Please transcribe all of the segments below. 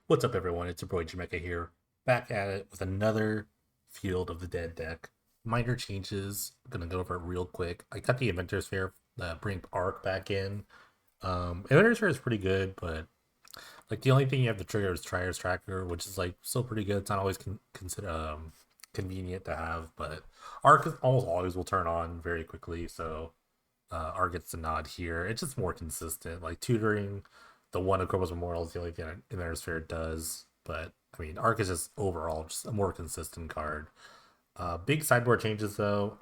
What's up, everyone? It's your boy Jamaica here, back at it with another Field of the Dead deck. Minor changes. I'm gonna go over it real quick. I cut the Inventor's Fair, bring Arc back in. Inventor's Fair is pretty good, but like the only thing you have to trigger is Trier's Tracker, which is like still pretty good. It's not always consider convenient to have, but Arc is almost always will turn on very quickly. So R gets the nod here. It's just more consistent. Like tutoring the one of Corpus Memorial is the only thing Innersphere does. But I mean, Arc is just overall just a more consistent card. Big sideboard changes though.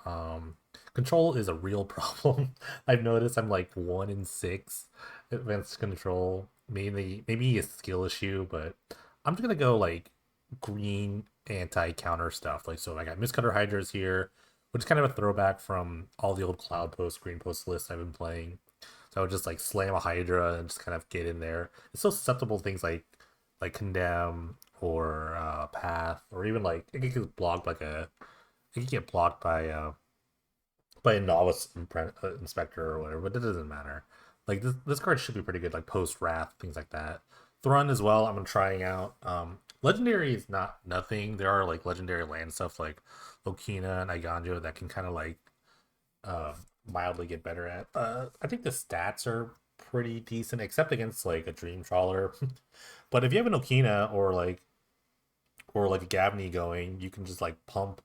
Control is a real problem. I've noticed I'm like 1 in 6 advanced control. Mainly, maybe a skill issue, but I'm just gonna go like green anti counter stuff. Like so, I got Mistcutter Hydras here, which is kind of a throwback from all the old Cloud Post, Green Post lists I've been playing. So I would just like slam a Hydra and just kind of get in there. It's so susceptible to things like Condemn or Path, or even like it can get blocked like a it can get blocked by a novice inspector or whatever, but it doesn't matter. Like this card should be pretty good, like post wrath, things like that. Thrun as well. I'm trying out. Legendary is not nothing. There are like legendary land stuff like Okina and Iganjo that can kind of like uh, mildly get better at. I think the stats are pretty decent, except against like a Dream Trawler. But if you have an Okina or like a Gavni going, you can just like pump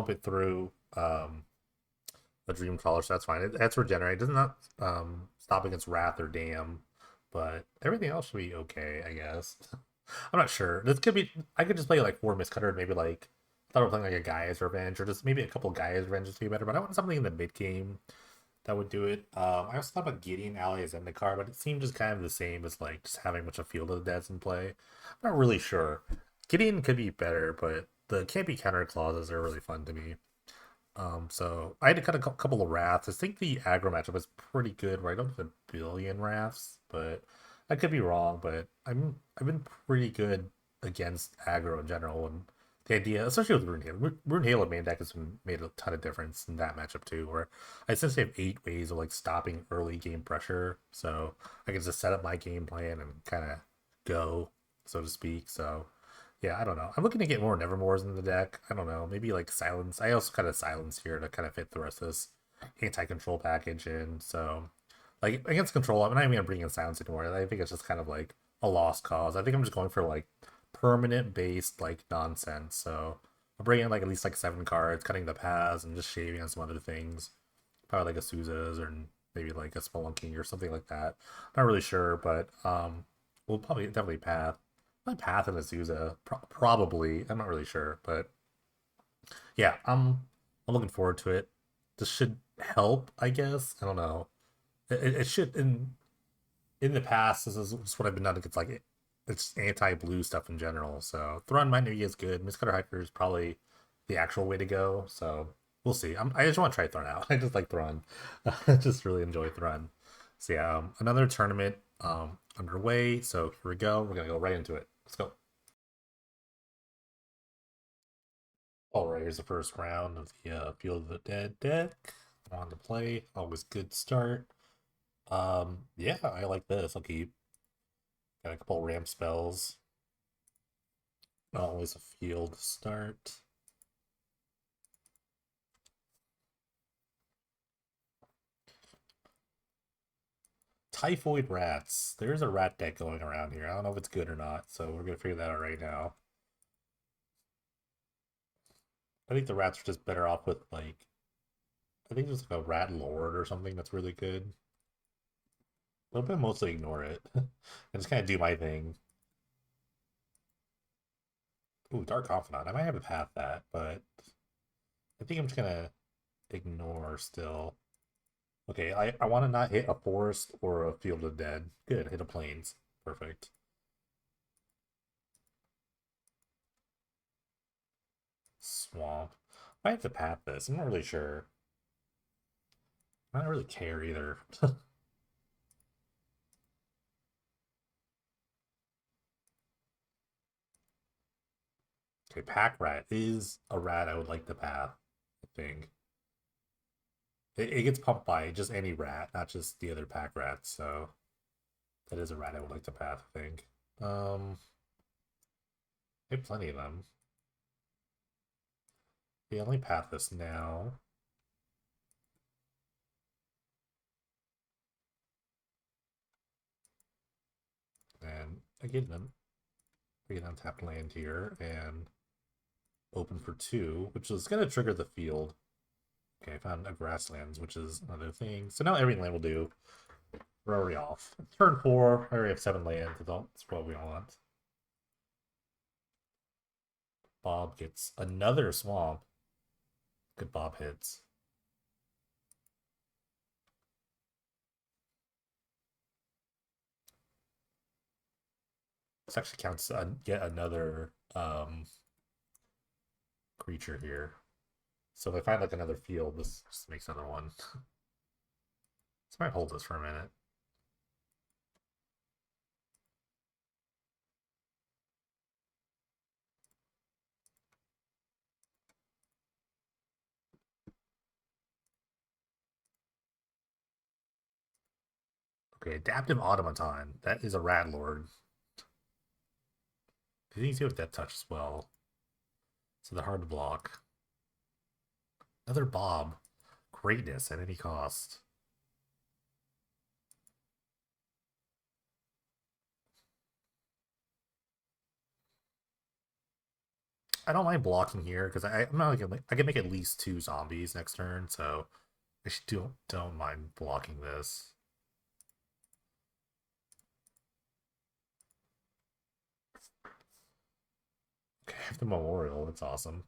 it through a Dream Trawler, so that's fine. That's regenerate. It does not stop against Wrath or Dam, but everything else should be okay, I guess. I'm not sure. This could be. I could just play like 4 Mistcutter, and maybe like I thought I was playing like a Gaia's Revenge, or just maybe a couple Gaia's Revenges to be better. But I want something in the mid game that would do it. I also thought about Gideon Ally as Zendikar, but it seemed just kind of the same as like just having a bunch of Field of the Deads in play. I'm not really sure. Gideon could be better, but the can't be counter clauses are really fun to me. So I had to cut a couple of wraths. I think the aggro matchup is pretty good, where I don't have a billion wraths, but I could be wrong. But I've been pretty good against aggro in general, and the idea, especially with Rune Halo, Rune Halo main deck has been made a ton of difference in that matchup too. Where I essentially have 8 ways of like stopping early game pressure, so I can just set up my game plan and kind of go, so to speak. So yeah, I don't know. I'm looking to get more Nevermores in the deck. I don't know. Maybe like Silence. I also got a Silence here to kind of fit the rest of this anti-control package in. So, like against control, I'm not even gonna bring in Silence anymore. I think it's just kind of like a lost cause. I think I'm just going for like permanent based like nonsense. So I'm bringing in like at least like 7 cards, cutting the paths, and just shaving on some other things. Probably like a Souza's or maybe like a Spelunking or something like that. Not really sure, but we'll probably definitely path. My path in Azusa, probably. I'm not really sure, but yeah, I'm looking forward to it. This should help, I guess. I don't know. It should in the past. This is what I've been done against like it's anti-blue stuff in general. So Thrun might not be as good. Mistcutter Hiker is probably the actual way to go. So we'll see. I just want to try Thrun out. I just like Thrun. I just really enjoy Thrun. So yeah, another tournament underway. So here we go. We're gonna go right into it. Let's go. All right, here's the first round of the Field of the Dead deck. On to play. Always good start. Yeah, I like this. I'll keep. Got a couple ramp spells. Always a field start. Typhoid rats. There's a rat deck going around here. I don't know if it's good or not, so we're gonna figure that out right now. I think the rats are just better off with like I think there's like a rat lord or something that's really good. I'll but mostly ignore it and just kind of do my thing. Ooh, Dark Confidant. I might have to path that, but I think I'm just gonna ignore still. Okay, I want to not hit a forest or a field of dead. Good, hit a plains. Perfect. Swamp. I have to path this. I'm not really sure. I don't really care either. Okay, pack rat is a rat I would like to path, I think. It gets pumped by just any rat, not just the other pack rats, so that is a rat I would like to path, I think. Um We have plenty of them. We only path this now. And again, we can untap land here and open for 2, which is going to trigger the field. Okay, I found a grasslands, which is another thing. So now every land will do. We're already off. Turn 4, I already have 7 lands. That's what we want. Bob gets another swamp. Good Bob hits. This actually counts yet another creature here. So if I find like another field, this just makes another one. So I might hold this for a minute. Okay, Adaptive Automaton. That is a Rat Lord. These go with Death Touch as well. So they're hard to block. Another Bob. Greatness at any cost. I don't mind blocking here because I'm not like I can make at least 2 zombies next turn, so I don't mind blocking this. Okay, I have the memorial. That's awesome.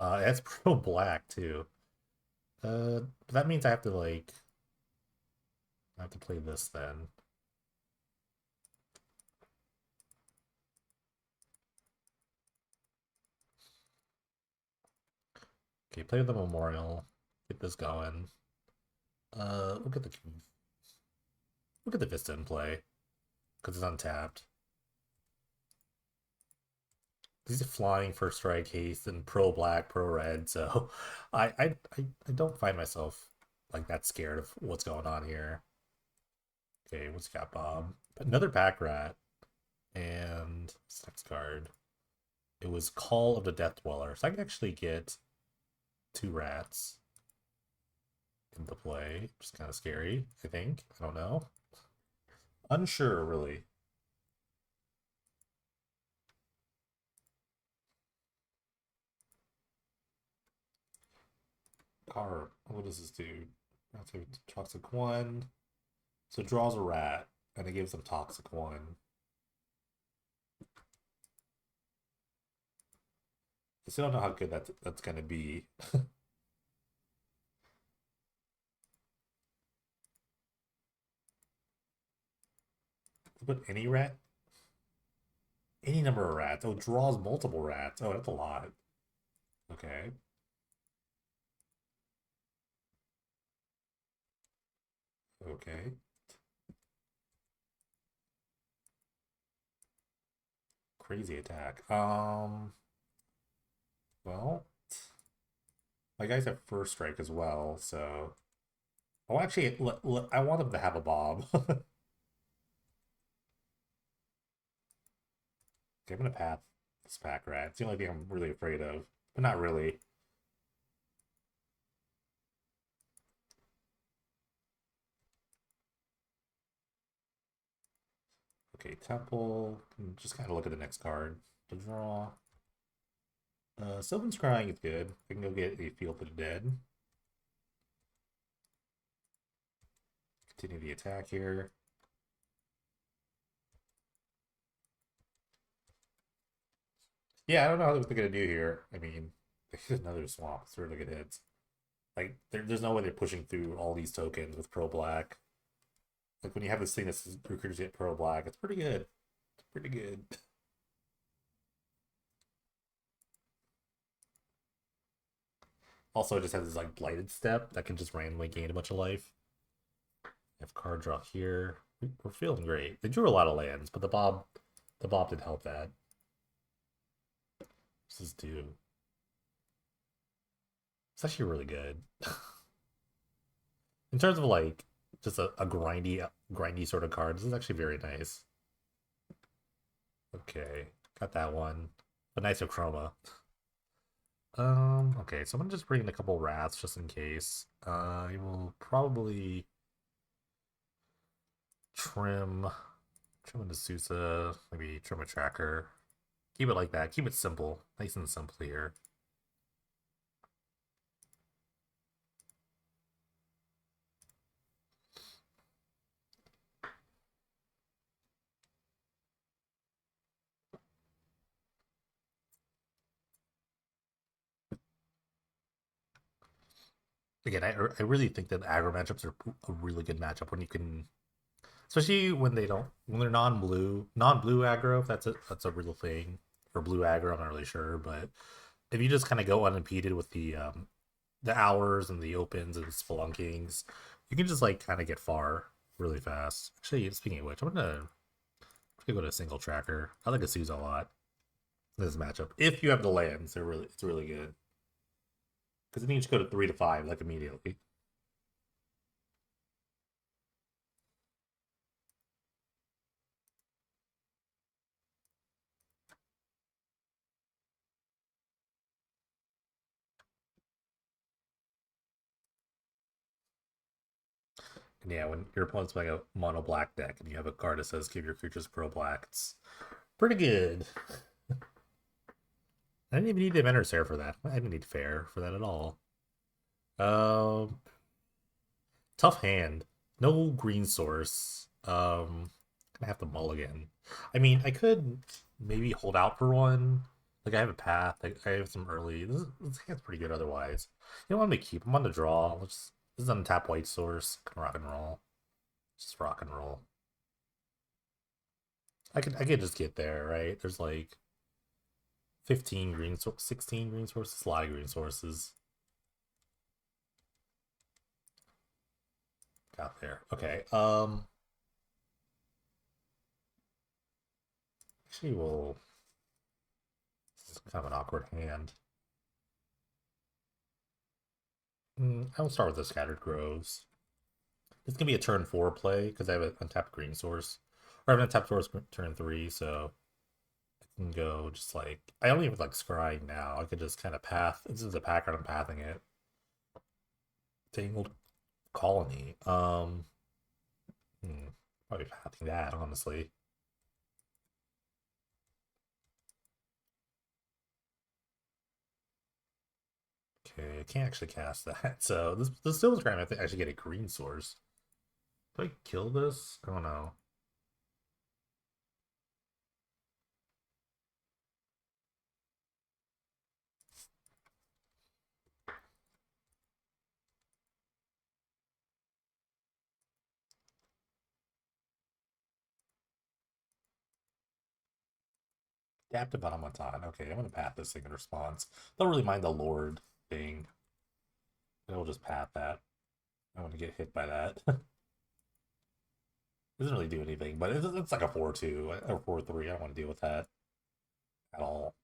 It's pro black too. But that means I have to like I have to play this then. Okay, play the memorial. Get this going. We'll get the Vista in play because it's untapped. These are flying first strike haste and pro black, pro red, so I don't find myself like that scared of what's going on here. Okay, what's got Bob? Another pack rat. And this next card. It was Call of the Death Dweller. So I can actually get 2 rats into play. Which is kind of scary, I think. I don't know. Unsure, really. Car. What does this do? That's a toxic 1. So it draws a rat, and it gives them toxic 1. I still don't know how good that's gonna be. But any rat? Any number of rats. Oh, it draws multiple rats. Oh, that's a lot. Okay. Okay. Crazy attack. Well, my guys have first strike as well, so. Oh, actually, I want them to have a Bob. Okay, I'm gonna path this pack rat. It's the only thing I'm really afraid of, but not really. Okay, Temple. Just kind of look at the next card to draw. Sylvan's Crying is good. I can go get a Field of the Dead. Continue the attack here. Yeah, I don't know what they're gonna do here. I mean, another swamp. It's really good hits. Like, there's no way they're pushing through all these tokens with Pro Black. Like, when you have this thing that's recruiters get Pro Black, it's pretty good. It's pretty good. Also, it just has this, like, Blighted Step that can just randomly gain a bunch of life. Have card draw here. We're feeling great. They drew a lot of lands, but the Bob did help that. This is due. It's actually really good. In terms of like just a grindy sort of card, this is actually very nice. Okay, got that one. but nicer chroma. Okay, so I'm gonna just bring in a couple rats just in case. I will probably trim trim a Sousa, maybe trim a tracker. Keep it like that. Keep it simple. Nice and simple here. Again, I really think that aggro matchups are a really good matchup when you can, especially when they're non-blue aggro. If that's a real thing for blue aggro. I'm not really sure, but if you just kind of go unimpeded with the hours and the opens and spelunkings, you can just like kind of get far really fast. Actually, speaking of which, I'm gonna go to a single tracker. I like Azusa a lot in this matchup. If you have the lands, it's really good because it needs to go to 3 to 5 like immediately. And yeah, when your opponent's playing a mono black deck and you have a card that says give your creatures pro black, it's pretty good. I didn't even need to enter fair for that. I didn't need fair for that at all. Um, Tough hand. No green source. Gonna have to mulligan. I mean, I could maybe hold out for one. Like I have a path. I have some early. This hand's pretty good otherwise. You don't want me to keep. I'm on the draw. This is untap white source. Can rock and roll. Just rock and roll. I could just get there, right? There's like 16 green sources, a lot of green sources. Got there. Okay. Actually, we'll. This is kind of an awkward hand. I'll start with the Scattered Groves. It's gonna be a turn 4 play because I have an untapped green source, or I have an untapped source turn 3, so I can go just like I don't even like scrying now. I could just kind of path. This is a packer. I'm pathing it. Tangled Colony. Probably pathing that honestly. Okay, I can't actually cast that. So this still is grand. I think I should get a green source. Do I kill this? I don't know. Adaptive Automaton. Okay, I'm gonna path this thing in response. Don't really mind the Lord thing. I'll just path that. I want to get hit by that. Doesn't really do anything, but it's like a 4-2 or 4-3. I don't want to deal with that at all.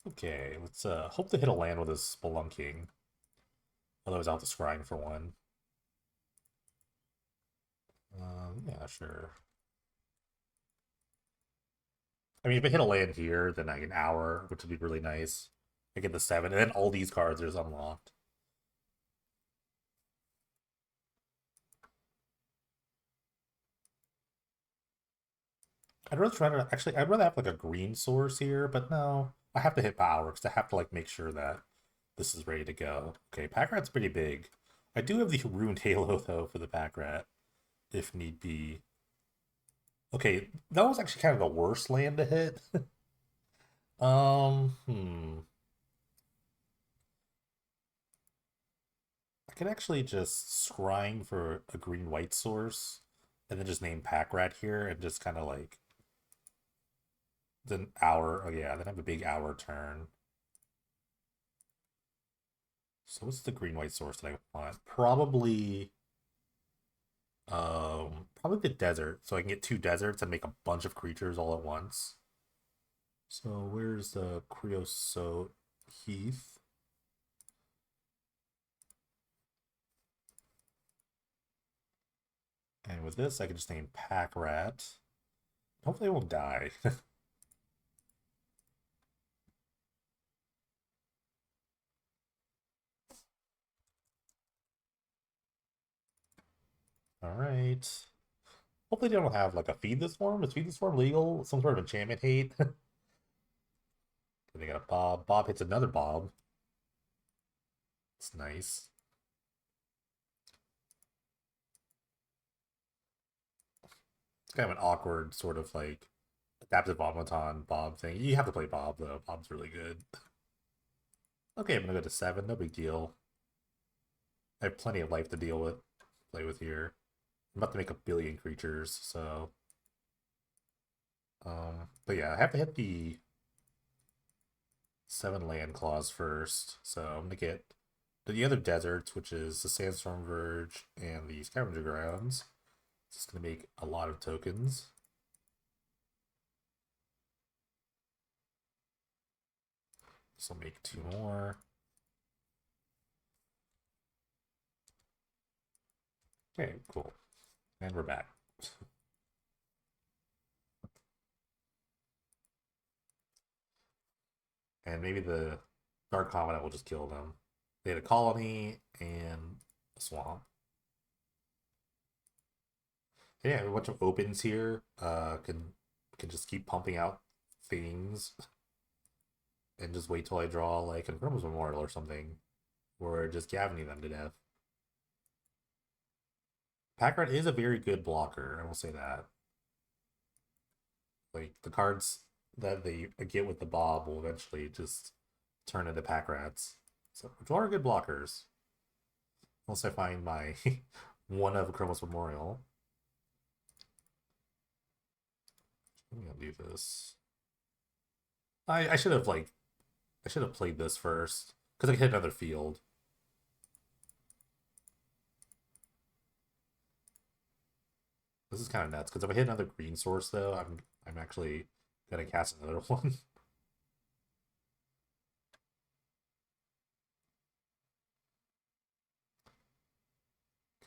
Okay, let's hope to hit a land with a Spelunking. Otherwise, I'll have to scrying for one. Yeah, sure. I mean, if I hit a land here, then I get an hour, which would be really nice. I get the 7, and then all these cards are just unlocked. I'd rather try to actually. I'd rather have like a green source here, but no, I have to hit power because I have to like make sure that this is ready to go. Okay, pack rat's pretty big. I do have the ruined halo though for the pack rat, if need be. Okay, that was actually kind of the worst land to hit. Hmm. I could actually just scrying for a green white source, and then just name pack rat here, and just kind of like the hour. Oh yeah, then have a big hour turn. So what's the green white source that I want? Probably the desert, so I can get 2 deserts and make a bunch of creatures all at once. So where's the Creosote Heath? And with this, I can just name Pack Rat. Hopefully it won't die. Alright. Hopefully they don't have like a feed this form. Is feed this form legal? Some sort of enchantment hate? They got a Bob. Bob hits another Bob. It's nice. It's kind of an awkward sort of like adaptive automaton Bob thing. You have to play Bob though. Bob's really good. Okay, I'm gonna go to 7, no big deal. I have plenty of life to play with here. I'm about to make a billion creatures, so but yeah, I have to hit the 7 land clause first. So I'm gonna get the other deserts, which is the Sandstorm Verge and the Scavenger Grounds. It's just gonna make a lot of tokens. This will make 2 more. Okay, cool. And we're back. And maybe the Dark Covenant will just kill them. They had a colony and a swamp. Yeah, a bunch of opens here. Can just keep pumping out things and just wait till I draw like a Infernal's Memorial or something, or just Gavining them to death. Packard is a very good blocker, I will say that. Like the cards that they get with the Bob will eventually just turn into pack rats. So which are good blockers. Unless I find my one of Chronos Memorial. I'm gonna do this. I should have played this first. Because I could hit another field. This is kind of nuts, because if I hit another green source though, I'm actually gonna cast another one.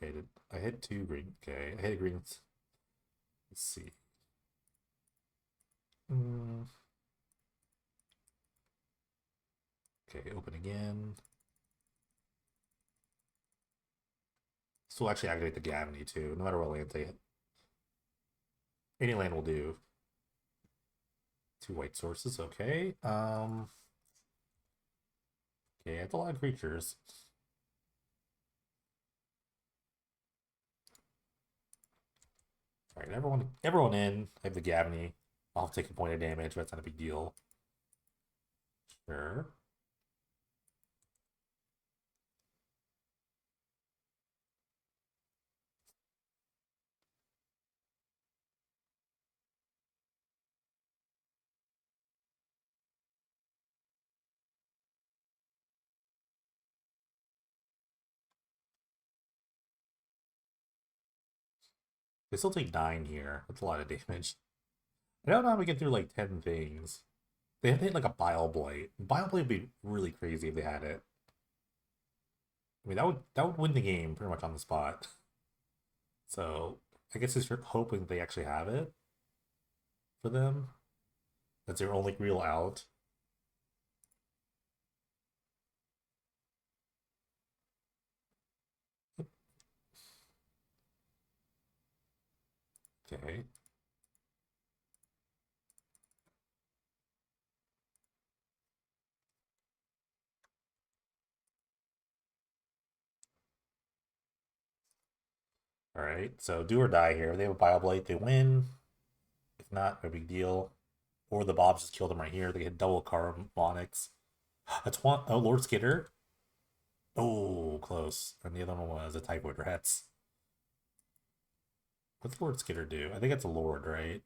Okay, I hit 2 green. Okay, I hit a green. Let's see. Okay, open again. This will actually activate the Gavany too, no matter what land they hit. Any land will do. 2 white sources, okay. Okay, that's a lot of creatures. Alright, everyone in. I have the Gavany. I'll take a point of damage, but that's not a big deal. Sure. They still take 9 here. That's a lot of damage. I don't know how we get through like 10 things. They have to hit like a Bile Blight. Bile Blight would be really crazy if they had it. I mean, that would win the game pretty much on the spot. So I guess it's hoping they actually have it for them. That's their only real out. Okay. All right. So do or die here. If they have a Bile Blight, they win. If not, no big deal. Or the Bobs just kill them right here. They get double Carbonics. That's one. Oh, Lord Skitter. Oh, close. And the other one was a Typhoid Rats. What's Lord Skitter do? I think it's a Lord, right?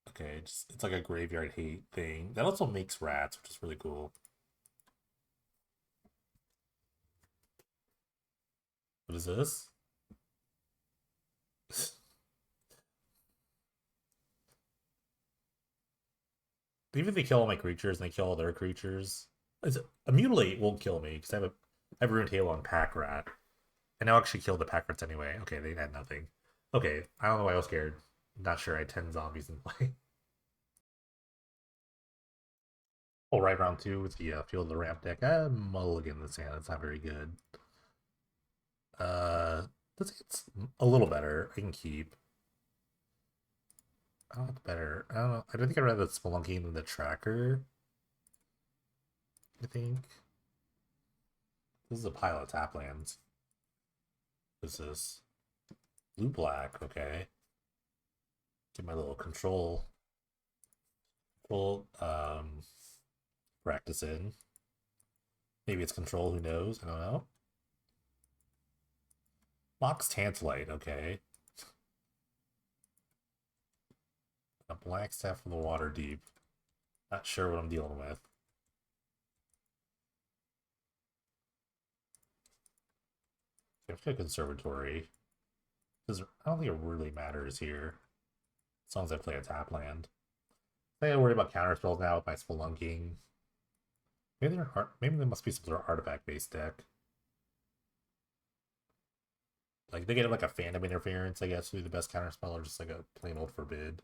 Okay, it's like a graveyard hate thing. That also makes rats, which is really cool. What is this? Even if they kill all my creatures and they kill all their creatures, a mutilate won't kill me because I have Ruined Hail on Pack Rat. And I'll actually kill the Packrats anyway. Okay, they had nothing. Okay, I don't know why I was scared. Not sure I had 10 zombies in play. Oh, right, round two with the Field of the Ramp deck. Mulligan the Sand. It's not very good. Uh, it's a little better. I can keep. I don't know what's better. I don't know. I don't think I'd rather the Spelunking than the Tracker. I think. This is a pile of tap lands. This is blue black. Okay. Get my little control practice in. Maybe it's control, who knows? I don't know. Mox Tantalite, okay. A black staff from the water deep. Not sure what I'm dealing with. I've got conservatory. I don't think it really matters here. As long as I play a tap land. I gotta worry about counter spells now with my spelunking. Maybe there must be some sort of artifact based deck. Like they get like a Phantom Interference, I guess, would be the best counter spell, or just like a plain old Forbid.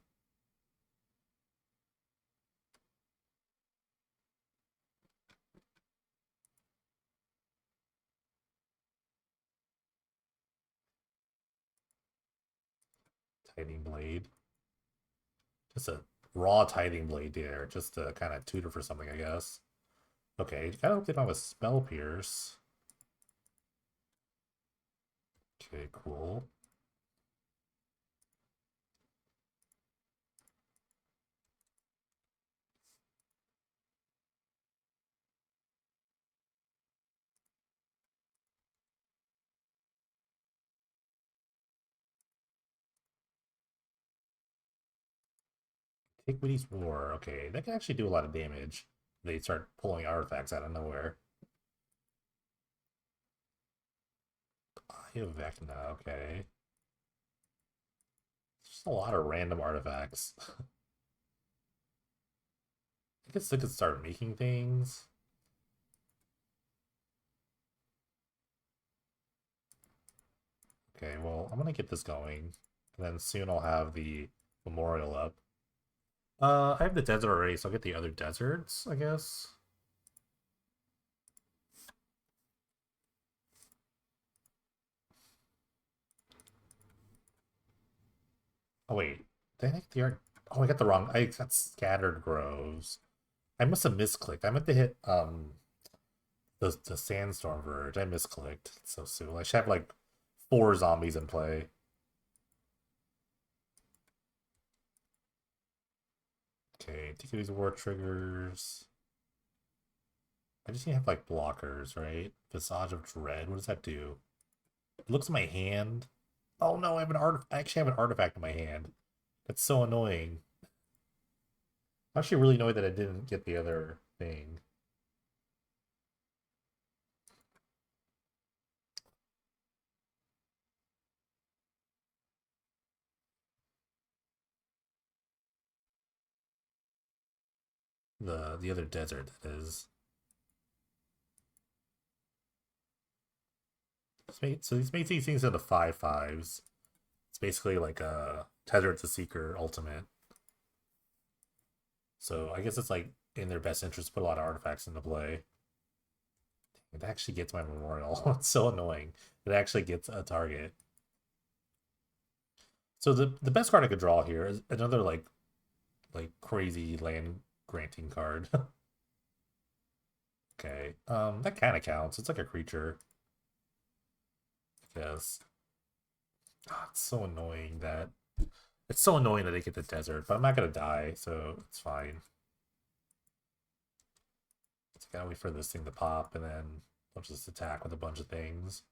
Tithing Blade. Just a raw Tithing Blade there, just to kind of tutor for something, I guess. Okay, gotta hope they don't have a Spell Pierce. Okay, cool. Take Witty's War. Okay, that can actually do a lot of damage. They start pulling artifacts out of nowhere. Eye of Vecna, okay. Just a lot of random artifacts. I guess they could start making things. Okay, well, I'm gonna get this going. And then soon I'll have the memorial up. I have the desert already, so I'll get the other deserts, I guess. Oh wait, did I make the art? Oh, I got the wrong. I got Scattered Groves. I must have misclicked. I meant to hit the Sandstorm Verge. I misclicked. So soon. I should have like 4 zombies in play. Okay, take these war triggers. I just need to have like blockers, right? Visage of Dread. What does that do? It looks at my hand. Oh no, I have an art. I actually have an artifact in my hand. That's so annoying. I'm actually really annoyed that I didn't get the other thing. The other desert, that is. So these make these things into 5/5s. It's basically like a Tether to Seeker ultimate. So I guess it's like in their best interest to put a lot of artifacts into play. It actually gets my memorial. It's so annoying. It actually gets a target. So the best card I could draw here is another like crazy land granting card. Okay. That kind of counts. It's like a creature. I guess. Oh, it's so annoying that they get the desert, but I'm not gonna die, so it's fine. It's gotta wait for this thing to pop, and then I'll just attack with a bunch of things.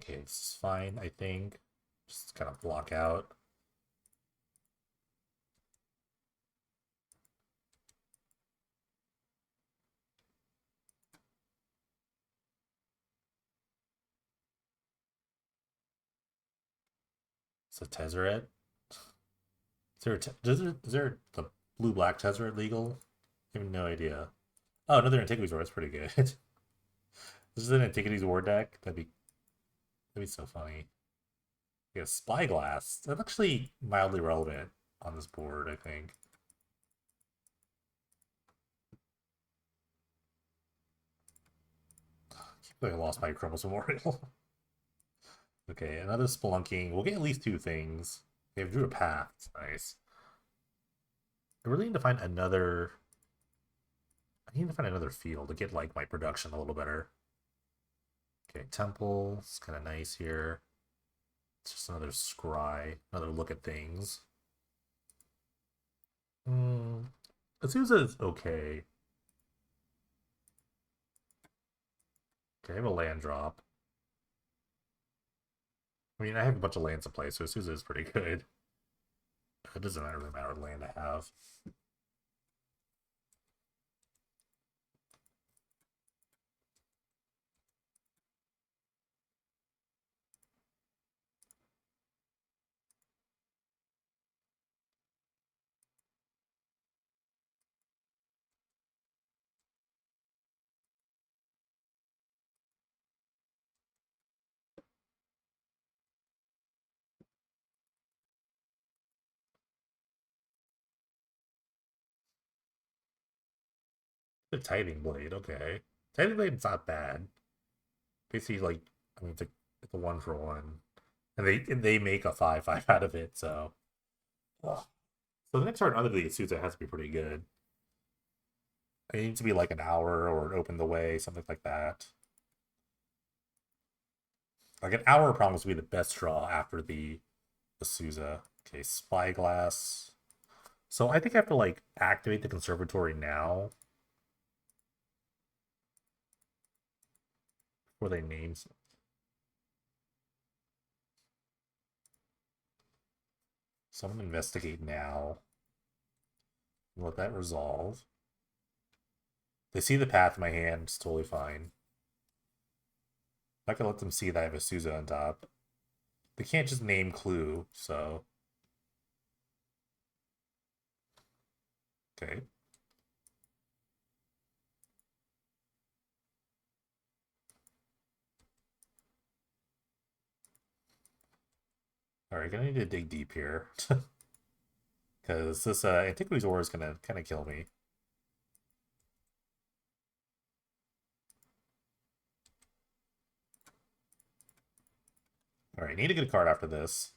Okay, this is fine, I think. Just kind of block out. It's a Tezzeret. Is there the blue-black Tezzeret legal? I have no idea. Oh, another Antiquities War. That's pretty good. This is an Antiquities War deck. That'd be so funny. Yeah, Spyglass. That's actually mildly relevant on this board, I think. I feel like I lost my Chromos Memorial. Okay, another Spelunking. We'll get at least two things. They have Drew a Path. It's nice. I really need to find another. I need to find another field to get like my production a little better. Okay, Temple. It's kind of nice here. It's just another scry, another look at things. Azusa is okay. Okay, I have a land drop. I mean, I have a bunch of lands to play, so Azusa is pretty good. It doesn't really matter what land I have. The Tithing Blade, okay. Tithing Blade's not bad. Basically, like, I mean, it's a 1-for-1. And they make a 5/5 out of it, so. Ugh. So the next turn, under the Azusa has to be pretty good. It needs to be like an hour or open the way, something like that. Like an hour promise to be the best draw after the Azusa. Okay, Spyglass. So I think I have to like activate the conservatory now before they name. So I'm gonna investigate now. Let that resolve. They see the path in my hand, it's totally fine. I can let them see that I have a Souza on top. They can't just name Clue, so. Okay. Alright, gonna need to dig deep here. Because this Antiquities War is gonna kind of kill me. Alright, need a good card after this.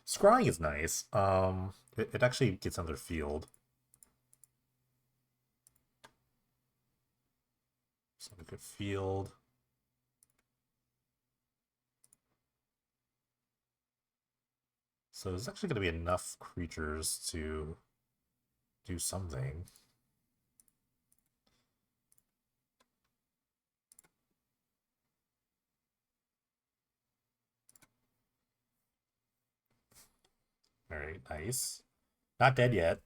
Scrying is nice. It actually gets another field. So a good field. So there's actually going to be enough creatures to do something. Very nice. Not dead yet.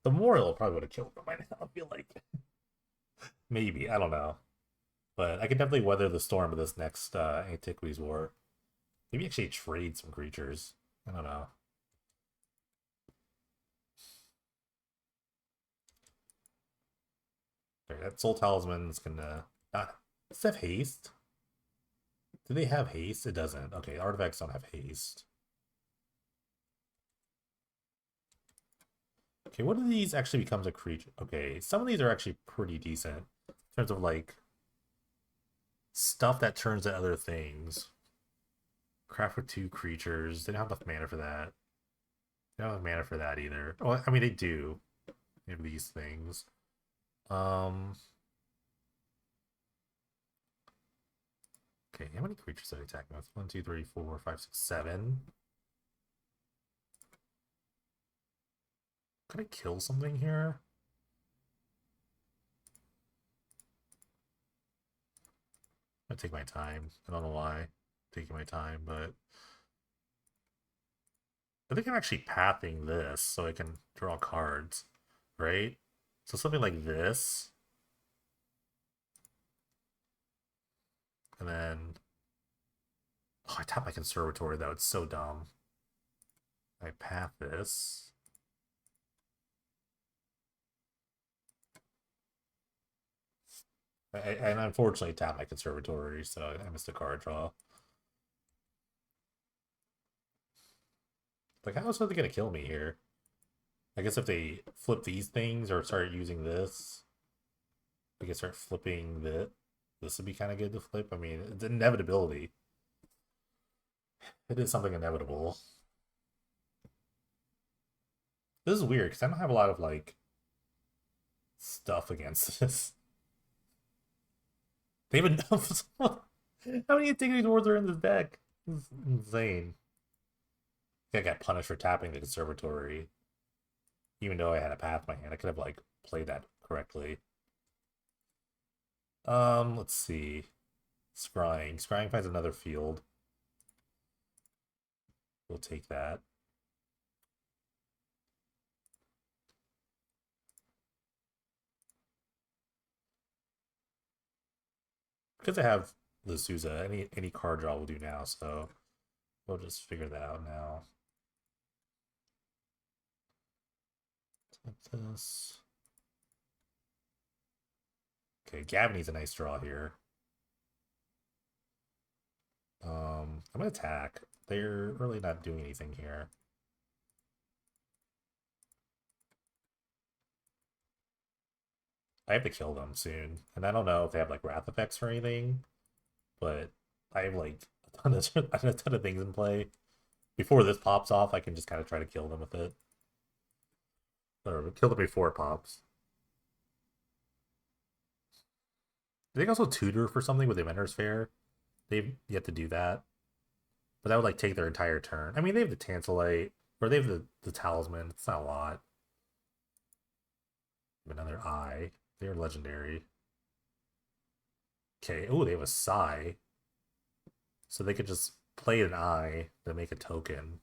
The Memorial probably would have killed them by now, I feel like. Maybe, I don't know. But I can definitely weather the storm of this next Antiquities War. Maybe actually trade some creatures. I don't know. Okay, that Soul Talisman's gonna... does it have haste? Do they have haste? It doesn't. Okay, artifacts don't have haste. Okay, what of these actually becomes a creature? Okay, some of these are actually pretty decent in terms of like stuff that turns to other things. Craft for 2 creatures. They don't have enough mana for that. They don't have mana for that either. Oh, I mean they do. They have these things. Okay, how many creatures are they attacking with? 1, 2, 3, 4, 5, 6, 7. Can I kill something here? I'm gonna take my time. I don't know why I'm taking my time, but I think I'm actually pathing this so I can draw cards, right? So something like this, and then oh, I tap my conservatory though. It's so dumb. I path this. And unfortunately tap my conservatory, so I missed a card draw. Like, how is something gonna kill me here? I guess if they flip these things or start using this, I can start flipping this would be kind of good to flip. I mean, it's inevitability. It is something inevitable. This is weird because I don't have a lot of like stuff against this. They even know how many Antiquities Wars are in this deck. This is insane. I got punished for tapping the conservatory. Even though I had a path in my hand, I could have like played that correctly. Let's see. Scrying. Scrying finds another field. We'll take that. Because I have the Souza, any card draw will do now, so we'll just figure that out now. Take this. Okay, Gavany's a nice draw here. I'm gonna attack. They're really not doing anything here. I have to kill them soon. And I don't know if they have like wrath effects or anything, but I have like a ton of things in play. Before this pops off, I can just kind of try to kill them with it. Or kill them before it pops. They also tutor for something with the Inventor's Fair. They've yet to do that. But that would like take their entire turn. I mean, they have the Tantalite, or they have the Talisman. It's not a lot. Another eye. They're legendary. Okay. Oh, they have a Sai. So they could just play an eye to make a token.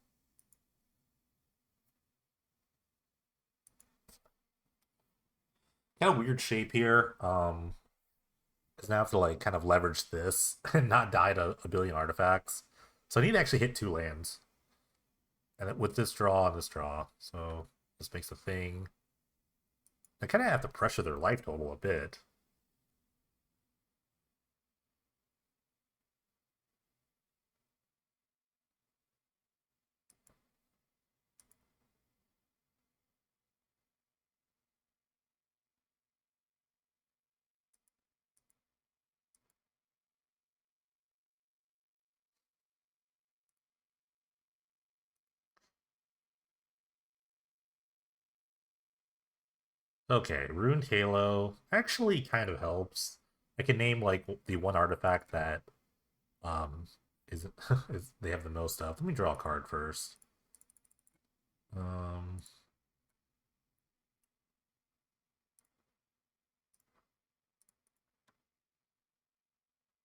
Kind of weird shape here. Because now I have to like kind of leverage this and not die to a billion artifacts. So I need to actually hit 2 lands. And with this draw and this draw. So this makes a thing. I kind of have to pressure their life total a bit. Okay, Ruined Halo actually kind of helps. I can name like the one artifact that um is, is they have the most of. Let me draw a card first. Um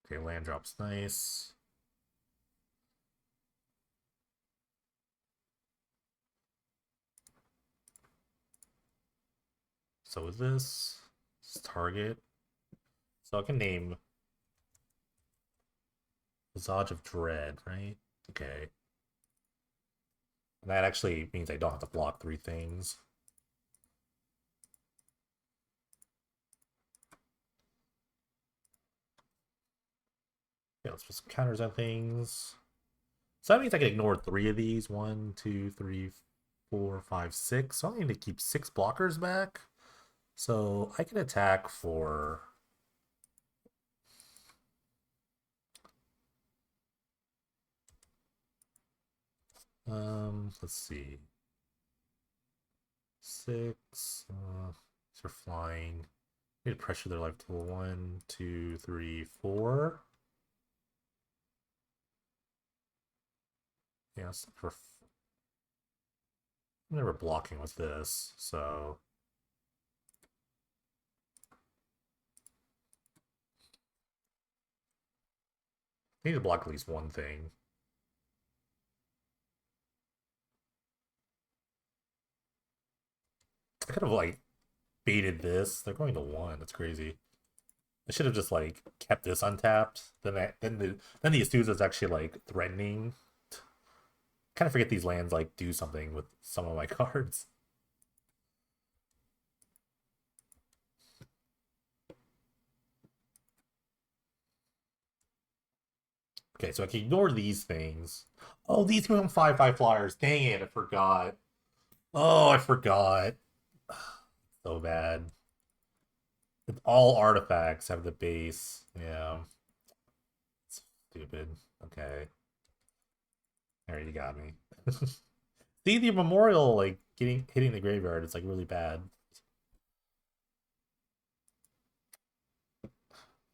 okay, land drop's nice. So is this target? So I can name Visage of Dread, right? Okay. And that actually means I don't have to block 3 things. Yeah, let's put some counters on things. So that means I can ignore 3 of these. 1, 2, 3, 4, 5, 6. So I need to keep 6 blockers back. So I can attack for let's see. 6. These are flying. Need to pressure their life total. 1, 2, 3, 4. Yes, for I'm never blocking with this, so I need to block at least one thing. I could have like baited this. They're going to one. That's crazy. I should have just like kept this untapped. Then the Astuza is actually like threatening. Kind of forget these lands like do something with some of my cards. Okay, so I can ignore these things. Oh, these become 5/5 flyers. Dang it, I forgot. Oh, I forgot. So bad. All artifacts have the base. Yeah. Stupid. Okay. There, you got me. See, the memorial like hitting the graveyard is like really bad.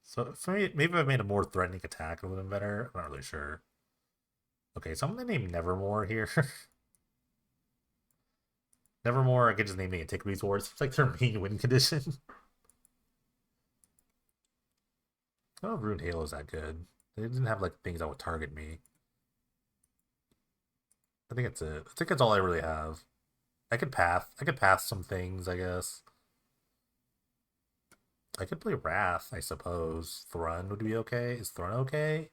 So for me, maybe if I made a more threatening attack, it would have been better. I'm not really sure. Okay, so I'm gonna name Nevermore here. Nevermore, I could just name the Antiquities War. It's like their main win condition. Oh, Rune Halo's that good. They didn't have like things that would target me. I think it's it. I think that's all I really have. I could path some things, I guess. I could play Wrath, I suppose. Thrun would be okay. Is Thrun okay?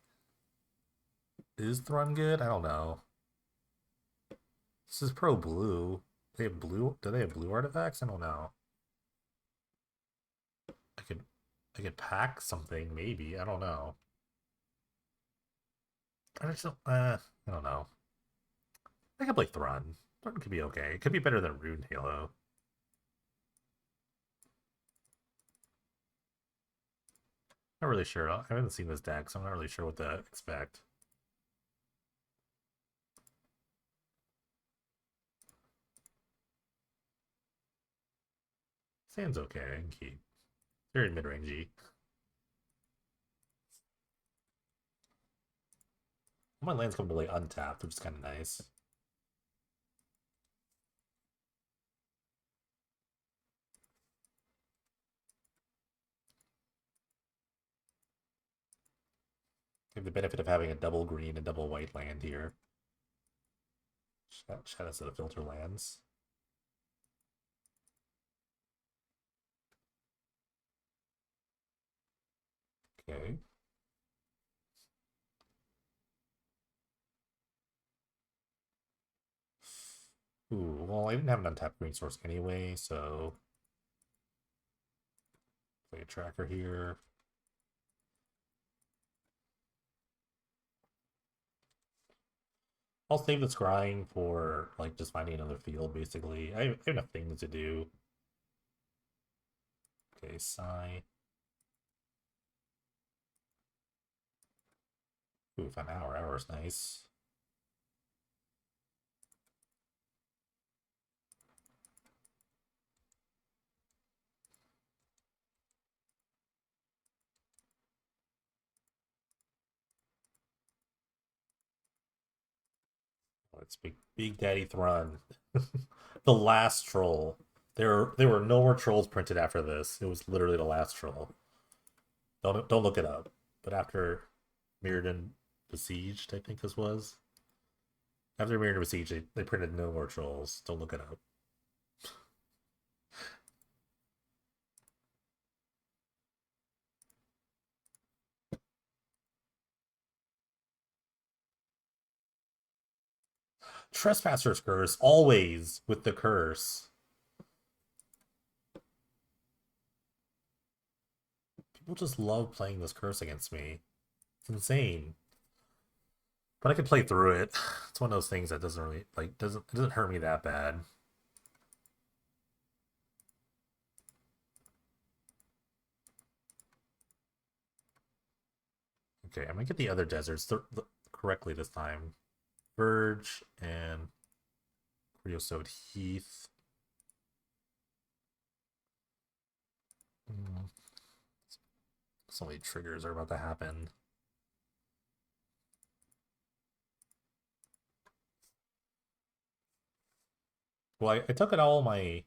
Is Thrun good? I don't know. This is pro blue. They have blue. Do they have blue artifacts? I don't know. I could I could pack something maybe. I don't know. I just don't. I don't know. I could play Thrun. Thrun could be okay. It could be better than Rune Halo. Not really sure. I haven't seen this deck, so I'm not really sure what to expect. Sand's okay. I can keep. Very mid-rangey. My lands come to like untapped, which is kind of nice. We have the benefit of having a double green and double white land here. Shout out to the filter lands. Okay. Ooh, well, I didn't have an untapped green source anyway, so play a tracker here. I'll save the scrying for like just finding another field. Basically, I have enough things to do. Okay, Sigh. Ooh, found Hour. Hour's nice. Let's Big Daddy Thrun. The last troll. There were no more trolls printed after this. It was literally the last troll. Don't look it up. But after Mirrodin Besieged, I think this was. After Mirrodin Besieged, they printed no more trolls. Don't look it up. Trespasser's Curse, always with the curse. People just love playing this curse against me. It's insane. But I could play through it. It's one of those things that doesn't really like it doesn't hurt me that bad. Okay, I'm gonna get the other deserts correctly this time. Verge and Creosote Heath. So many triggers are about to happen. Well, I took it all my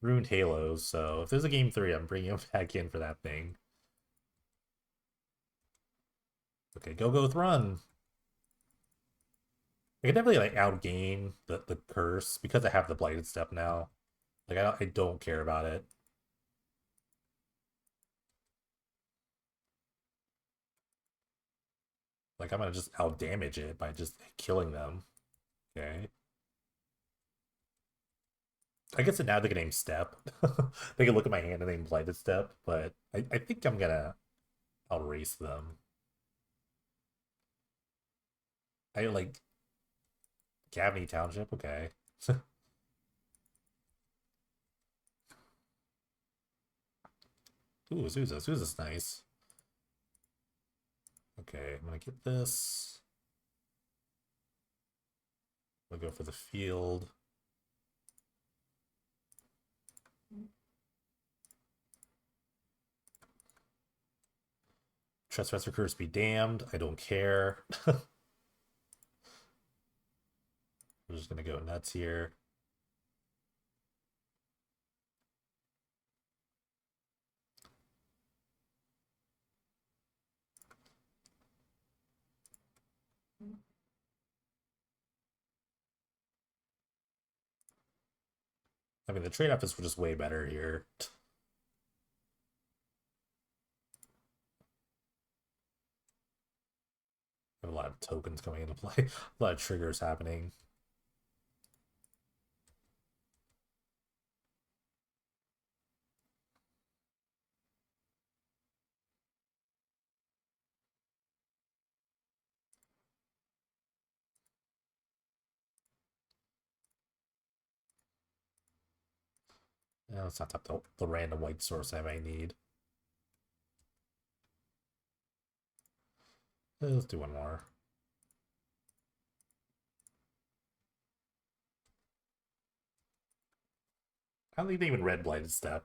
ruined halos, so if there's a game 3, I'm bringing him back in for that thing. Okay, go run. I can definitely like outgain the curse because I have the blighted step now. Like I don't care about it. Like I'm gonna just out damage it by just killing them. Okay. I guess now they can name step. They can look at my hand and name blighted step, but I think I'm gonna outrace them. I like Gaffney Township, okay. Ooh, Zuza's nice. Okay, I'm gonna get this. We'll go for the field. Trespasser curse be damned. I don't care. We're just gonna go nuts here. I mean, the trade-off is just way better here. Have a lot of tokens coming into play. A lot of triggers happening. Let's not tap the random white source I might need. Let's do one more. I don't think they even red blighted step.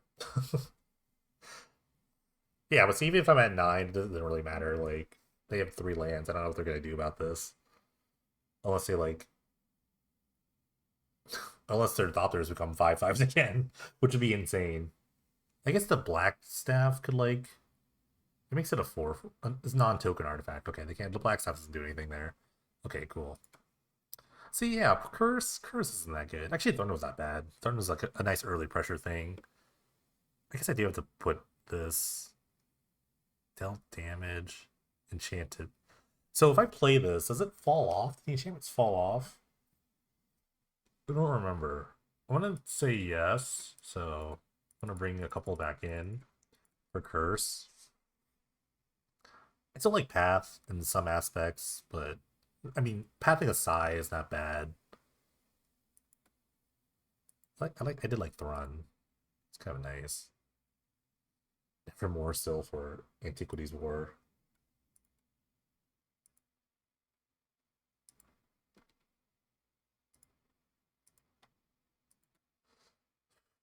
Yeah, but see, even if I'm at 9, it doesn't really matter. Like, they have 3 lands. I don't know what they're gonna do about this. Unless they like unless their Thopters become 5/5s again, which would be insane. I guess the black staff could like it makes it a 4. It's non-token artifact. Okay, they can't. The black staff doesn't do anything there. Okay, cool. See, yeah, curse isn't that good. Actually, Thorn was not bad. Thorn was like a nice early pressure thing. I guess I do have to put this dealt damage enchanted. So if I play this, does it fall off? The enchantments fall off? I don't remember. I want to say yes, so I'm gonna bring a couple back in for curse. I still like path in some aspects, but I mean, pathing aside is not bad. I did like Thrun. It's kind of nice. For more still for Antiquities War.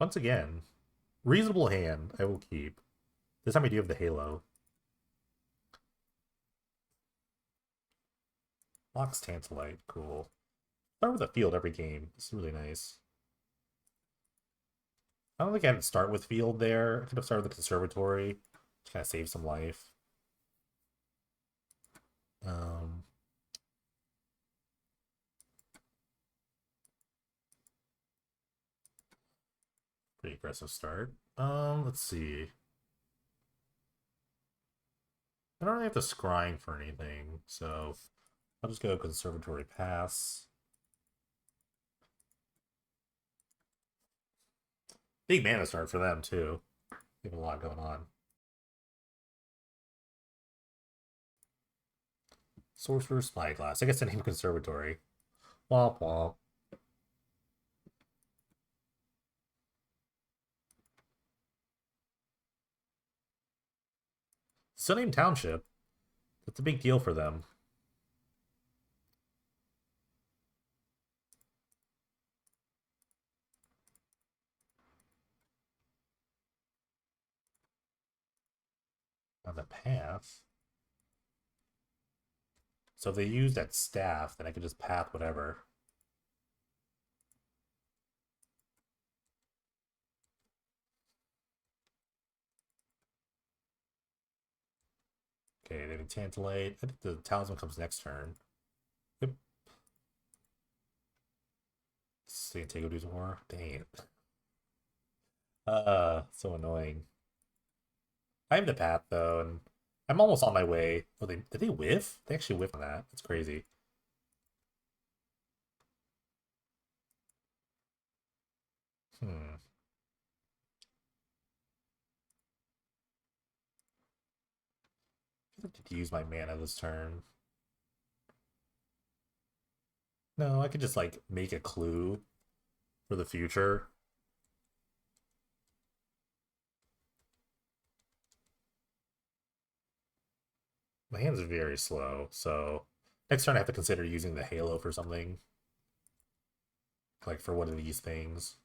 Once again, reasonable hand. I will keep. This time I do have the Halo. Locks Tantalite. Cool. Start with a field every game. It's really nice. I don't think I had to start with field there. I could have started with the conservatory. Just kind of save some life. Um, Pretty aggressive start. Let's see. I don't really have to scrying for anything, so I'll just go conservatory pass. Big mana start for them too. They have a lot going on. Sorcerer's Spyglass. I guess the name conservatory. Womp womp. Still named Township. That's a big deal for them. On the path. So if they use that staff, then I could just path whatever. Okay, they have Tantalite. I think the Talisman comes next turn. Yep. Santiago do more. Dang it. So annoying. I have the path though, and I'm almost on my way. Oh, did they whiff? They actually whiffed on that. That's crazy. Hmm. I could use my mana this turn. No, I could just like make a clue for the future. My hand's very slow, so next turn I have to consider using the Halo for something. Like for one of these things.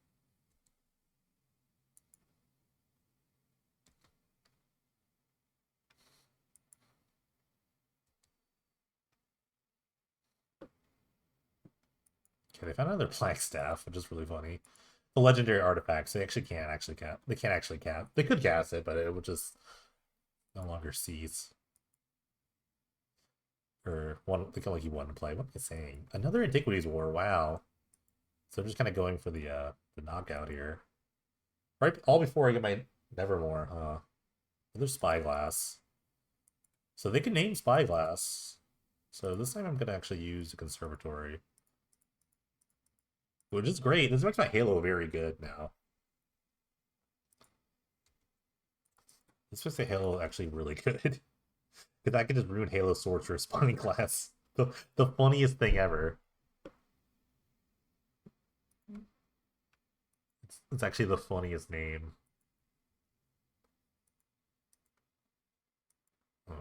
Okay, they found another Black Staff, which is really funny. The legendary artifacts, they actually can't actually cap. They can't actually cap. They could cast it, but it would just no longer cease. Or one, they can only keep one to play. What am I saying? Another Antiquities War. Wow. So I'm just kind of going for the knockout here. Right, all before I get my Nevermore. Another Spyglass. So they can name Spyglass. So this time I'm gonna actually use the Conservatory, which is great. This makes my Halo very good now. This makes the Halo actually really good. Because I can just ruin Halo swords for a spawning class. The funniest thing ever. It's actually the funniest name.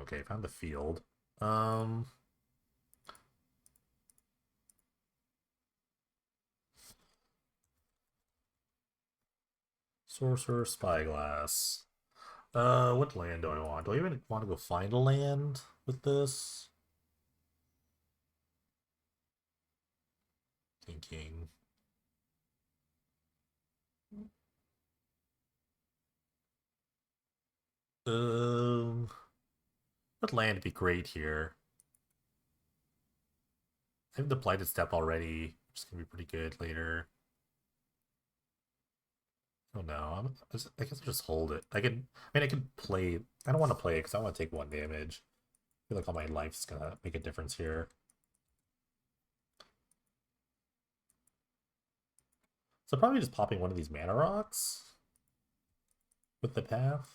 Okay, found the field. Um, Sorcerer Spyglass. What land do I want? Do I even want to go find a land with this? Thinking. Um, what land would be great here? I have the Blighted Step already, which is gonna be pretty good later. Oh no, I guess I'll just hold it. I mean, I can play. I don't want to play it because I want to take one damage. I feel like all my life's gonna make a difference here. So probably just popping one of these mana rocks with the path.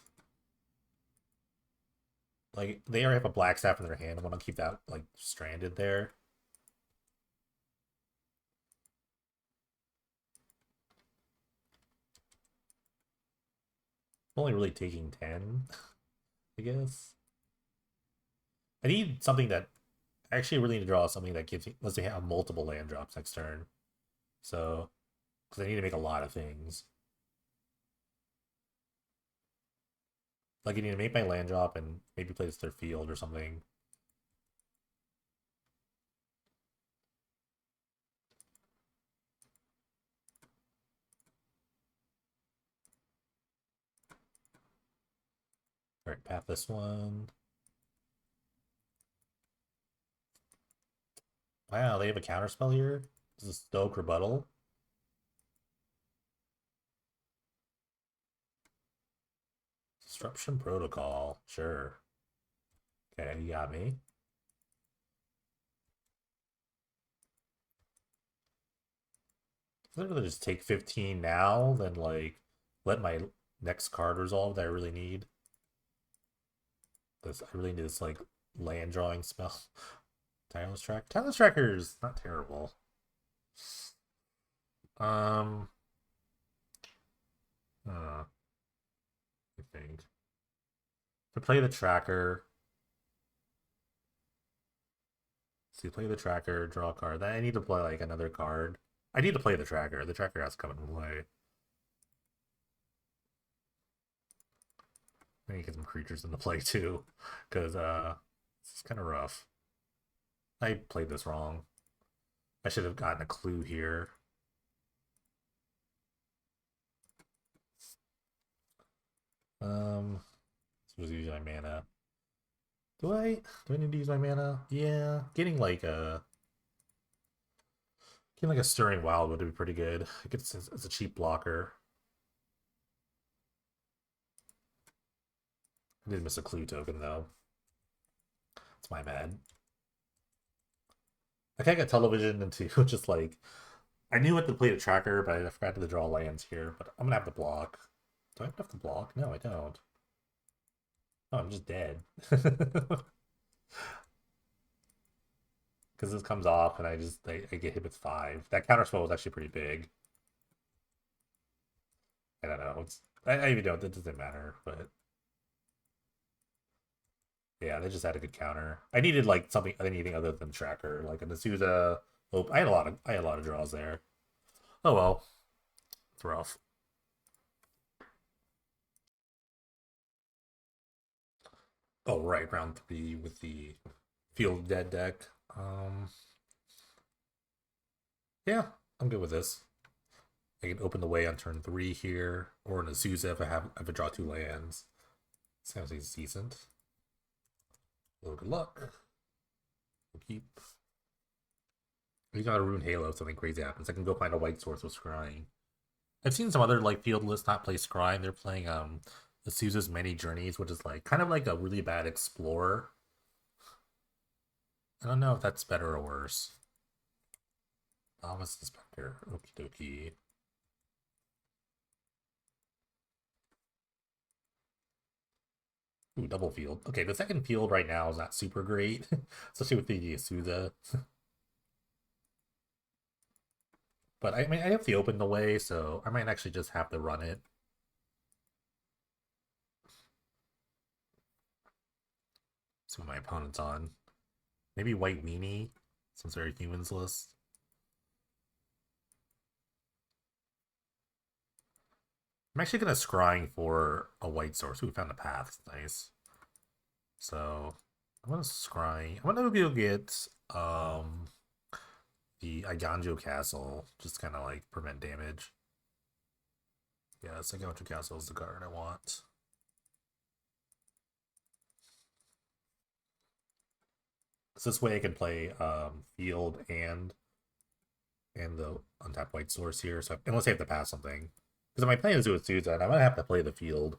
Like they already have a black staff in their hand. I want to keep that like stranded there. I'm only really taking 10, I guess. I need something that I actually really need to draw something that gives me, let's say, have multiple land drops next turn. So, because I need to make a lot of things. Like, I need to make my land drop and maybe play this their field or something. All right, path this one. Wow, they have a counterspell here. This is Stoke Rebuttal. Disruption Protocol. Sure. Okay, you got me. I'd rather just take 15 now than like let my next card resolve that I really need. This I really need this like land drawing spell. Tireless Track. Tireless Tracker's not terrible. Um I think. To play the tracker. See, play the tracker, draw a card. Then I need to play like another card. I need to play the tracker. The tracker has to come into play. I need to get some creatures into play too. Cause this is kinda rough. I played this wrong. I should have gotten a clue here. So was using my mana. Do I need to use my mana? Yeah, getting like a Stirring Wild would be pretty good. I guess it's a cheap blocker. I did miss a clue token though. It's my bad. I can't get television into just like I knew what to play the tracker, but I forgot to draw lands here. But I'm gonna have to block. Do I have to block? No, I don't. Oh, I'm just dead. Because this comes off and I get hit with 5. That counter spell was actually pretty big. I don't know. I even don't. It doesn't matter. But yeah, they just had a good counter. I needed like anything other than tracker, like a Nasuda. Oh, I had a lot of draws there. Oh well, it's rough. Oh right, round 3 with the Field Dead deck. Yeah, I'm good with this. I can open the way on turn 3 here, or in Azusa if I draw 2 lands. Sounds like it's decent. Well, good luck. We'll keep. We got a Rune Halo if something crazy happens. I can go find a white source with Scrying. I've seen some other like field lists not play Scrying. They're playing Azusa's Many Journeys, which is like kind of like a really bad Explorer. I don't know if that's better or worse. Novice Inspector. Okie dokie. Ooh, double field. Okay, the second field right now is not super great, especially with the Yasuda. But I mean, I have the open the way, so I might actually just have to run it. See what my opponent's on. Maybe White Weenie, since they're a humans list. I'm actually gonna scrying for a white source. Ooh, we found a path. It's nice. So I'm gonna scry. I'm gonna go get the Iganjo Castle, just kind of like prevent damage. Yeah, Iganjo Castle is the card I want. So this way I can play field and the untapped white source here. So unless I have to pass something, because my plan is to do with Susan, I'm gonna have to play the field,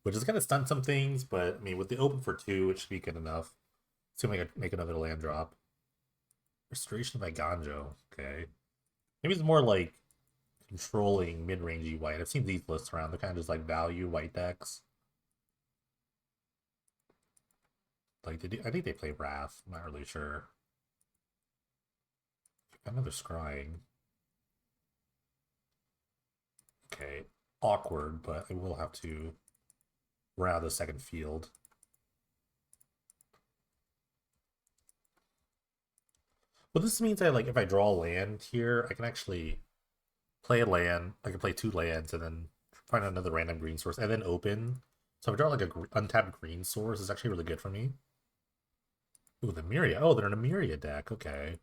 which is gonna stun some things. But I mean, with the open for 2, it should be good enough. Assuming I make another land drop. Restoration by Ganjo. Okay. Maybe it's more like controlling mid-rangey white. I've seen these lists around. They're kind of just like value white decks. Like they do, I think they play Wrath. I'm not really sure. Another scrying. Okay. Awkward, but I will have to run out the second field. But this means that like if I draw a land here, I can actually play a land. I can play 2 lands and then find another random green source and then open. So if I draw like a untapped green source, it's actually really good for me. Ooh, the Myria. Oh, they're in a Myria deck. Okay.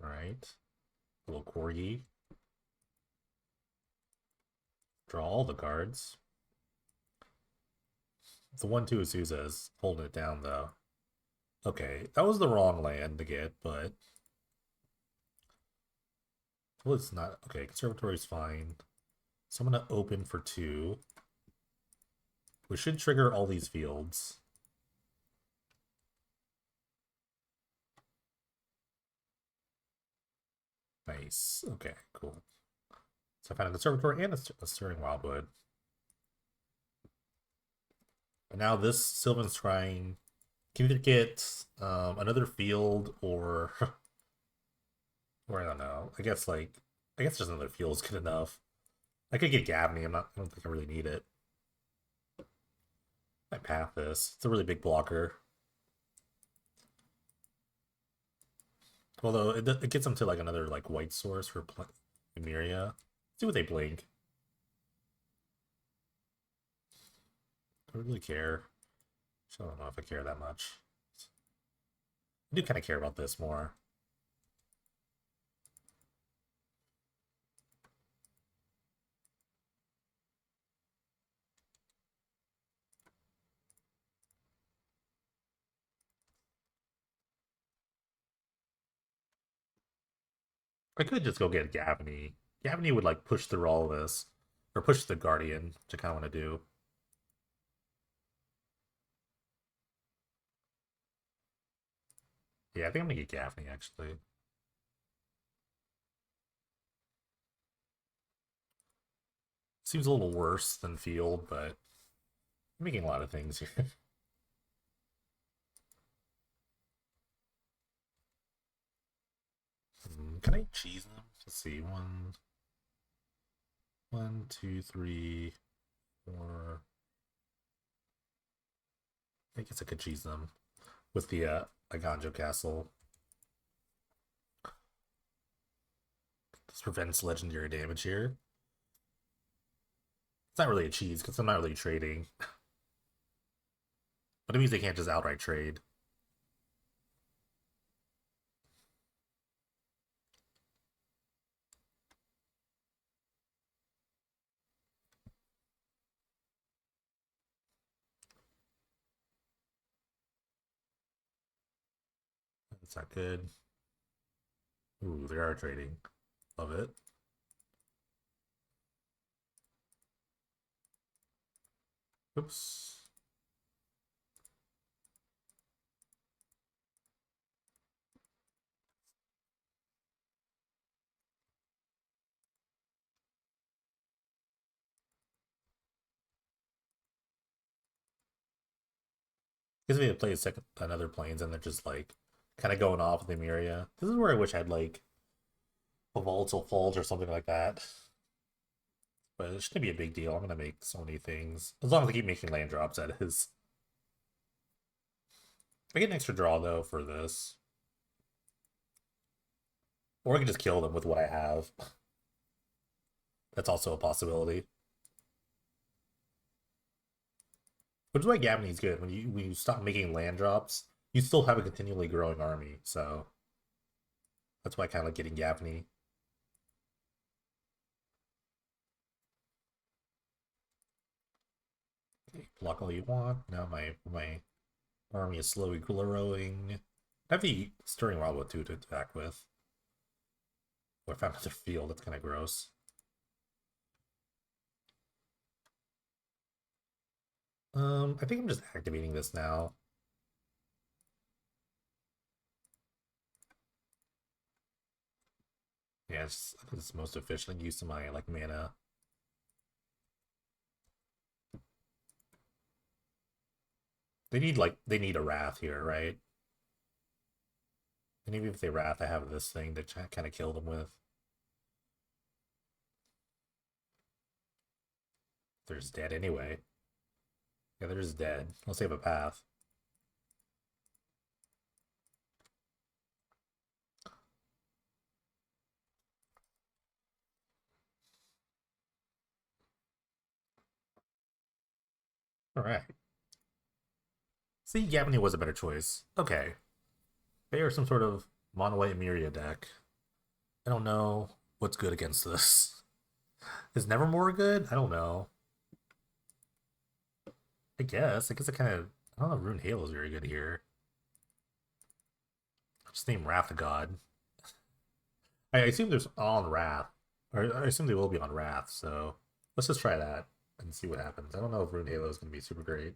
All right. Little Corgi. Draw all the cards. The 1/2 Azusa is holding it down though. Okay, that was the wrong land to get, but well, it's not. Okay, Conservatory's fine. So I'm gonna open for 2. We should trigger all these fields. Nice. Okay, cool. So I found a Conservatory and a Stirring Wildwood. And now this Sylvan Scrying can either get another field or or I don't know. I guess just another field is good enough. I could get Gabney. I don't think I really need it. I path this. It's a really big blocker. Although it gets them to like another like white source for Emeria. See what they blink. I don't really care. I don't know if I care that much. I do kind of care about this more. I could just go get Gavany. Gavany would like push through all of this, or push the Guardian, which I kind of want to do. Yeah, I think I'm gonna get Gavany actually. Seems a little worse than Field, but I'm making a lot of things here. Can I cheese them? Let's see. One, two, three, four. I guess I could cheese them with the Aganjo Castle. This prevents legendary damage here. It's not really a cheese because I'm not really trading, but it means they can't just outright trade. It's not good. Ooh, they are trading. Love it. Oops. Because we play second another planes and they're just like kind of going off in the area. This is where I wish I had like a volatile fault or something like that. But it shouldn't be a big deal. I'm gonna make so many things. As long as I keep making land drops, that is. I get an extra draw though for this. Or I can just kill them with what I have. That's also a possibility. Which is why Gavany is good. When you stop making land drops, you still have a continually growing army. So that's why I kind of like getting Gavany. Okay, block all you want. Now my army is slowly growing. I have the Stirring Wildwood too to attack with. Oh, I found another field. That's kind of gross. I think I'm just activating this now. Yeah, I think it's most efficient use of my like mana. They need a wrath here, right? And even if they wrath, I have this thing to kind of kill them with. There's dead anyway. Yeah, there's dead. Let's save a path. Alright. See, Gavany was a better choice. Okay. They are some sort of mono white Myria deck. I don't know what's good against this. Is Nevermore good? I don't know. I guess. I guess it kind of. I don't know if Rune Halo is very good here. Just name Wrath of God. I assume there's on Wrath. Or I assume they will be on Wrath, so let's just try that and see what happens. I don't know if Rune Halo is going to be super great.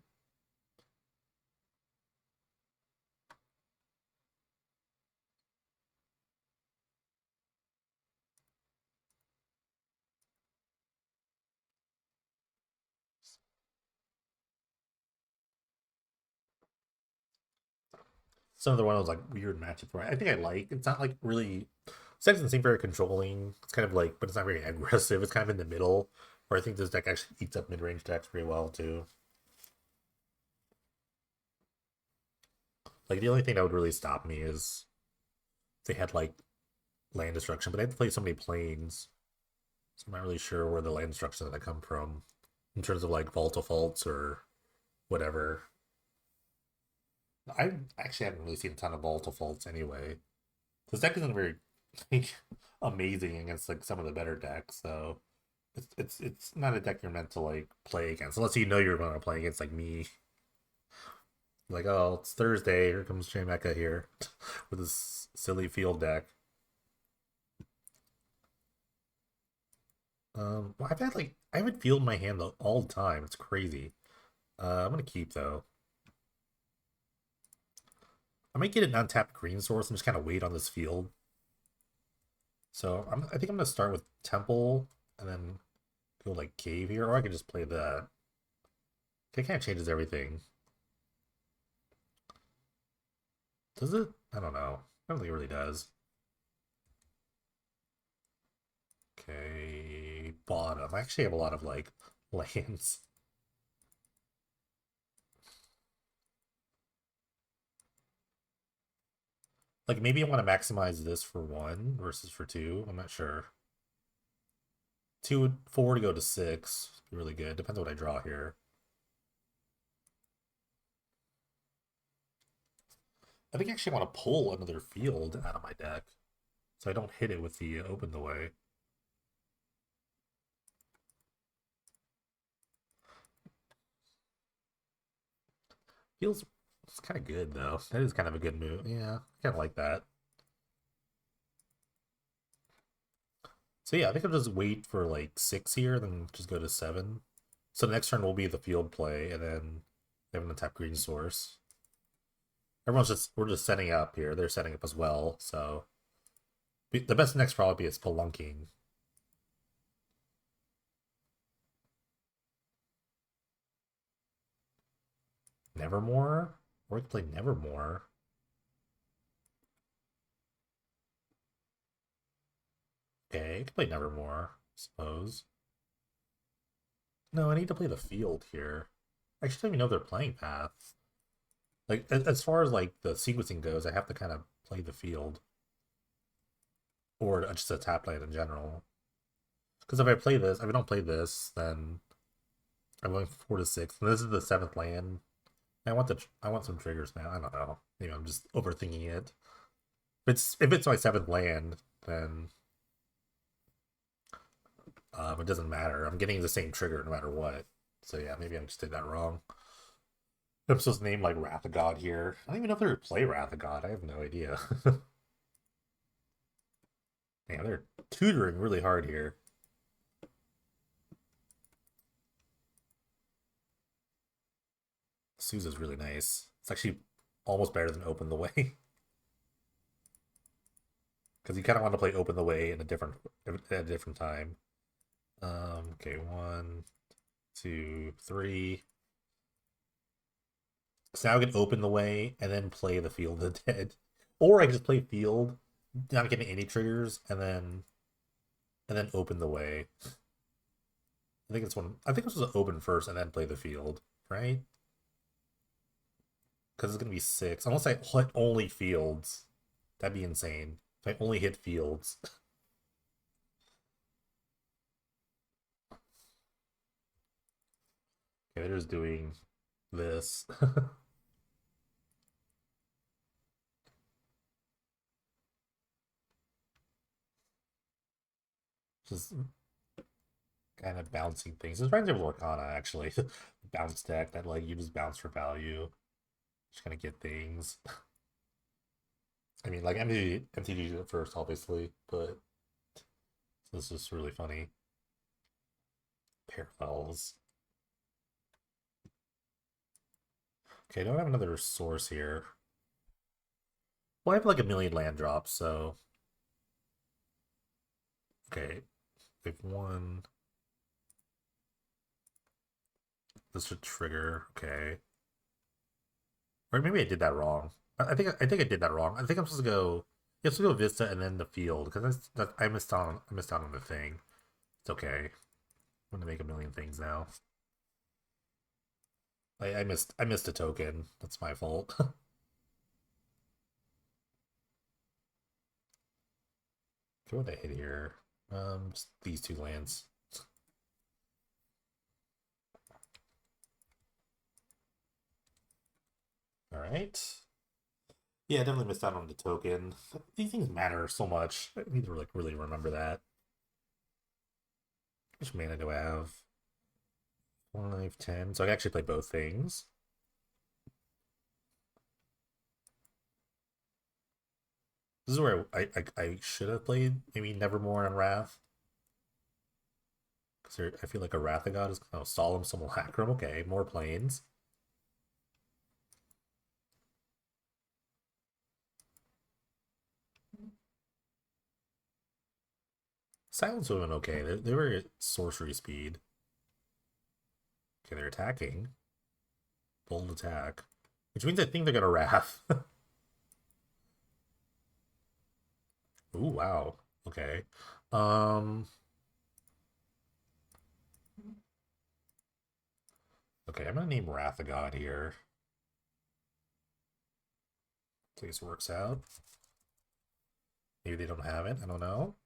Some of the one of those like weird matchups where I think I like. It's not like really. It doesn't seem very controlling. It's kind of like, but it's not very aggressive. It's kind of in the middle. Where I think this deck actually eats up mid range decks pretty well too. Like the only thing that would really stop me is if they had like land destruction, but they have to play so many planes. So I'm not really sure where the land destruction is going to come from in terms of like Vault of Faults or whatever. I actually haven't really seen a ton of Vault of Faults anyway. This deck isn't very like, amazing against like some of the better decks, so it's not a deck you're meant to like play against unless you know you're going to play against like me. Like, oh, it's Thursday. Here comes J Mecha here with this silly field deck. Well, I've had like I have it field in my hand all the time. It's crazy. I'm gonna keep though. I might get an untapped green source and just kind of wait on this field. So I think I'm gonna start with temple and then go like cave here, or I could just play the. It kind of changes everything. Does it? I don't know. I don't think it really does. Okay, bottom. I actually have a lot of like lands. Like maybe I want to maximize this for one versus for two. I'm not sure. Two, four to go to six. Really good. Depends on what I draw here. I think I actually want to pull another field out of my deck, so I don't hit it with the open the way. Feels it's kind of good though. That is kind of a good move. Yeah, I kind of like that. So yeah, I think I'll just wait for like six here, then just go to seven. So the next turn will be the field play, and then they have an attack green source. We're just setting up here. They're setting up as well. So the best next probably is Spelunking. Nevermore? Or we could play Nevermore. Okay, I could play Nevermore, I suppose. No, I need to play the field here. I actually don't even know their playing path. Like as far as like the sequencing goes, I have to kind of play the field. Or just a tap land in general. Because if I don't play this, then I'm going 4 to 6. And this is the seventh land. I want some triggers now. I don't know. Maybe I'm just overthinking it. If it's my seventh land, then it doesn't matter. I'm getting the same trigger no matter what. So yeah, maybe I just did that wrong. I'm supposed to name like Wrath of God here. I don't even know if they would play Wrath of God. I have no idea. Man, they're tutoring really hard here. Sousa's really nice. It's actually almost better than Open the Way. Because you kind of want to play Open the Way at a different time. Okay, one, two, three. So now I can open the way and then play the Field of the Dead, or I can just play Field, not getting any triggers, and then open the way. I think it's one. I think it's supposed to open first and then play the field, right? Because it's gonna be six. Unless I hit only fields, that'd be insane. If I only hit fields. Okay, they're just doing this. Just kind of bouncing things. This reminds me of Lorcana, actually. Bounce deck that like you just bounce for value. Just kind of get things. I mean, like MTG did it first, obviously, but this is really funny. Parallels. Okay, I don't have another source here. Well, I have like a million land drops, so okay. They've won. This should trigger. Okay. Or maybe I did that wrong. I think I did that wrong. I think I'm supposed to go. You have to go Vista and then the field because I missed out on the thing. It's okay. I'm gonna make a million things now. I missed a token. That's my fault. Okay, what I hit here? Just these two lands. All right. Yeah, I definitely missed out on the token. These things matter so much. I need to like really remember that. Which mana do I have? 5, 10. So I can actually play both things. This is where I should have played maybe Nevermore and Wrath. Because I feel like a Wrath of God is Solemn Simulacrum. Okay, more planes. Silence would have been okay. They were at sorcery speed. Okay, they're attacking. Bold attack. Which means I think they're gonna Wrath. Ooh, wow. Okay. Um. Okay, I'm gonna name Wrath of God here. In case it works out. Maybe they don't have it. I don't know.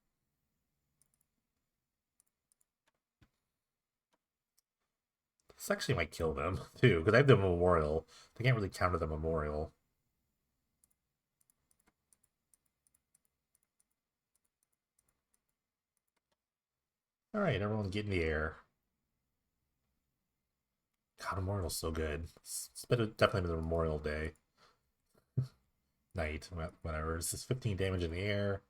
This actually might kill them too, because I have the memorial. They can't really counter the memorial. All right, everyone get in the air. God, Memorial's so good. It's definitely been the Memorial Day. Night, whatever. This is 15 damage in the air.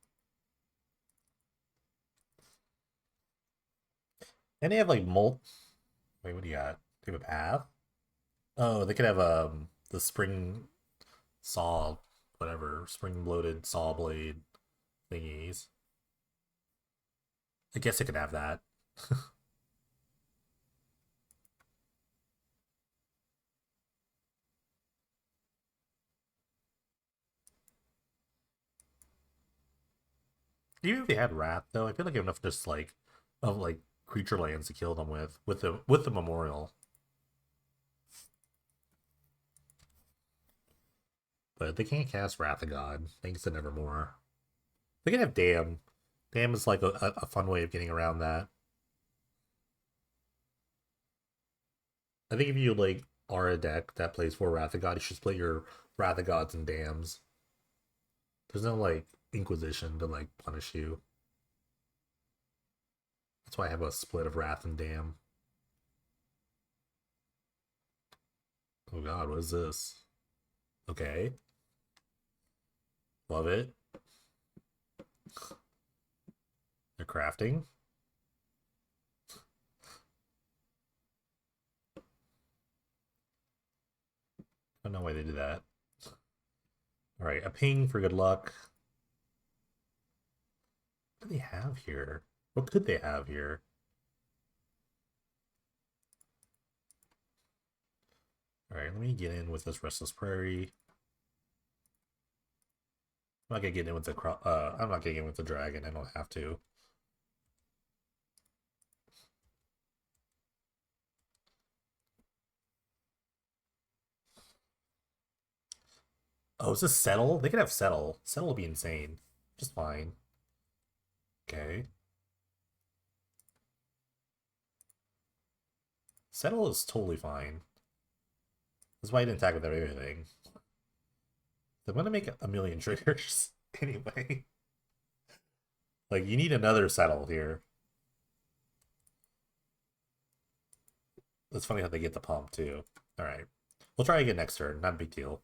And they have like Wait, what do you got? They have a path? Oh, they could have the spring saw, whatever, spring loaded saw blade thingies. I guess it could have that. Even if they had Wrath, though, I feel like enough just like of like creature lands to kill them with the memorial. But they can't cast Wrath of God, thanks to Nevermore. They can have Damn. Damn is like a fun way of getting around that. I think if you like are a deck that plays for Wrath of God, you should split your Wrath of Gods and Dams. There's no like Inquisition to like punish you. That's why I have a split of Wrath and Dam. Oh god, what is this? Okay. Love it. They're crafting. I don't know why they did that. Alright, a ping for good luck. What do they have here? What could they have here? Alright, let me get in with this Restless Prairie. I'm not gonna get in with the I'm not getting in with the dragon. I don't have to. Oh, is this settle? They could have settle. Settle would be insane. Just fine. Okay. Settle is totally fine. That's why I didn't attack with everything. I'm gonna make a million triggers anyway. Like you need another settle here. It's funny how they get the pump too. All right, we'll try again next turn. Not a big deal.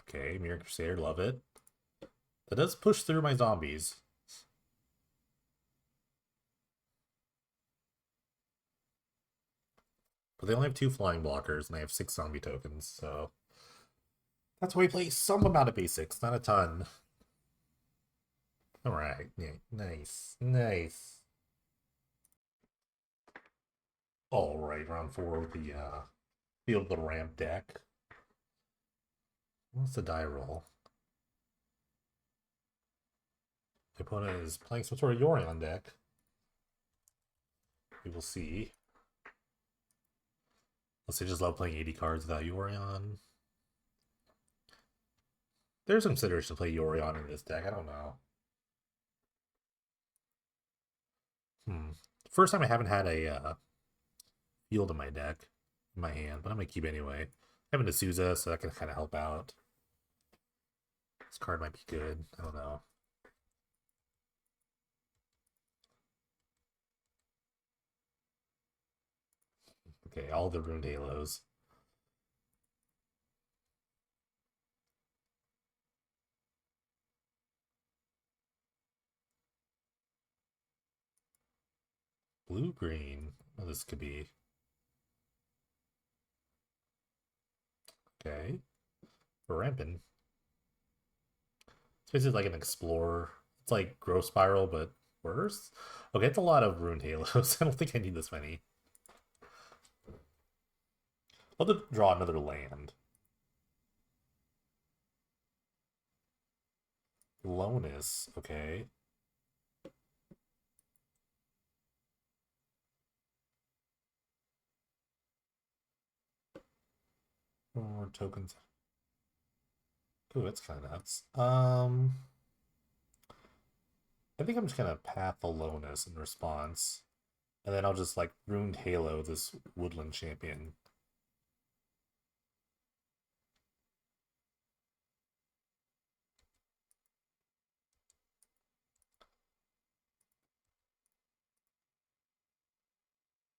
Okay, Mirror Crusader, love it. That does push through my zombies. But they only have 2 flying blockers, and I have 6 zombie tokens, so that's why we play some amount of basics, not a ton. All right, yeah, nice, nice. All right, round 4 of the Field of the Ramp deck. What's the die roll? The opponent is playing some sort of Yorion deck. We will see. Unless they just love playing 80 cards without Yorion. There's some sitters to play Yorion in this deck. I don't know. First time I haven't had a field in my deck, in my hand, but I'm going to keep anyway. I have a D'Souza, so that can kind of help out. This card might be good. I don't know. Okay, all the Ruined Halos. Blue green. Oh, this could be okay. Rampant. It's basically like an explorer. It's like Growth Spiral, but worse. Okay, it's a lot of Ruined Halos. I don't think I need this many. I'll have to draw another land. Lonus, okay. More tokens. Ooh, that's kind of nuts. I think I'm just gonna path Alonis in response. And then I'll just like Ruined Halo this woodland champion.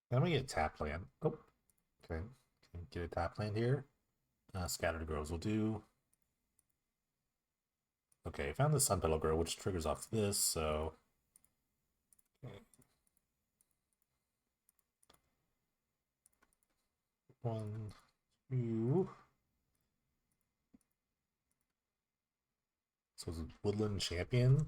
And I'm gonna get a tap land. Oh, okay. Get a tap land here. Scattered Groves will do. Okay, found the Sun Petal Grove, which triggers off this, so. Okay. One, two. So it's a woodland champion.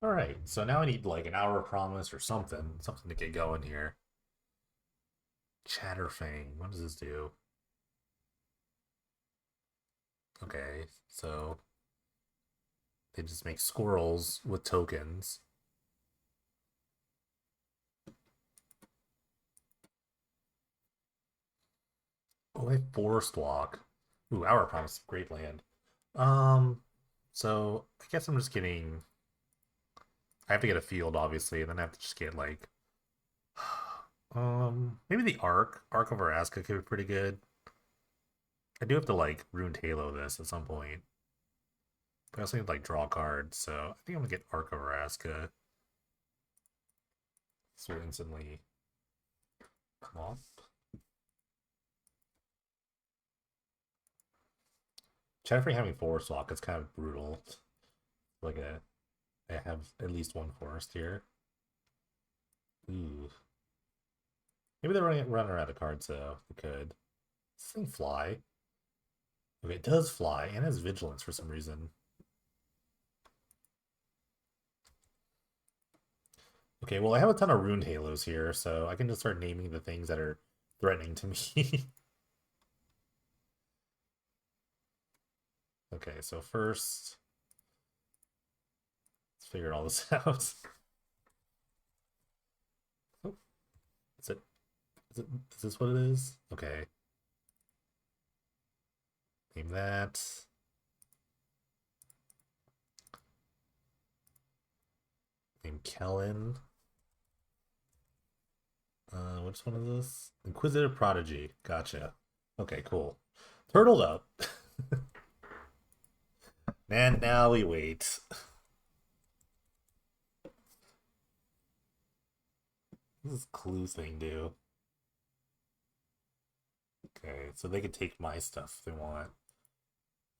All right, so now I need like an hour of promise or something to get going here. Chatterfang, what does this do? Okay, so they just make squirrels with tokens. Oh, I have Forest Walk. Ooh, Hour of Promise, great land. Um, so I guess I'm just getting. I have to get a field, obviously, and then I have to just get like. Maybe the Arc of Araska could be pretty good. I do have to like Ruined Halo this at some point. But I also need to like draw a card, so I think I'm gonna get Arc of Araska. This will instantly come off. Chatterfree having Forest Walk is kind of brutal. Like I have at least one forest here. Ooh. Maybe they're running out of cards though. They could. Does this thing fly? Okay, it does fly and has vigilance for some reason. Okay, well I have a ton of Ruined Halos here, so I can just start naming the things that are threatening to me. Okay, so first let's figure all this out. Oh, is it is this what it is? Okay. Name that. Name Kellen. Which one is this? Inquisitive Prodigy. Gotcha. Okay, cool. Turtled up. And now we wait. What does this clue thing do? Okay, so they can take my stuff if they want.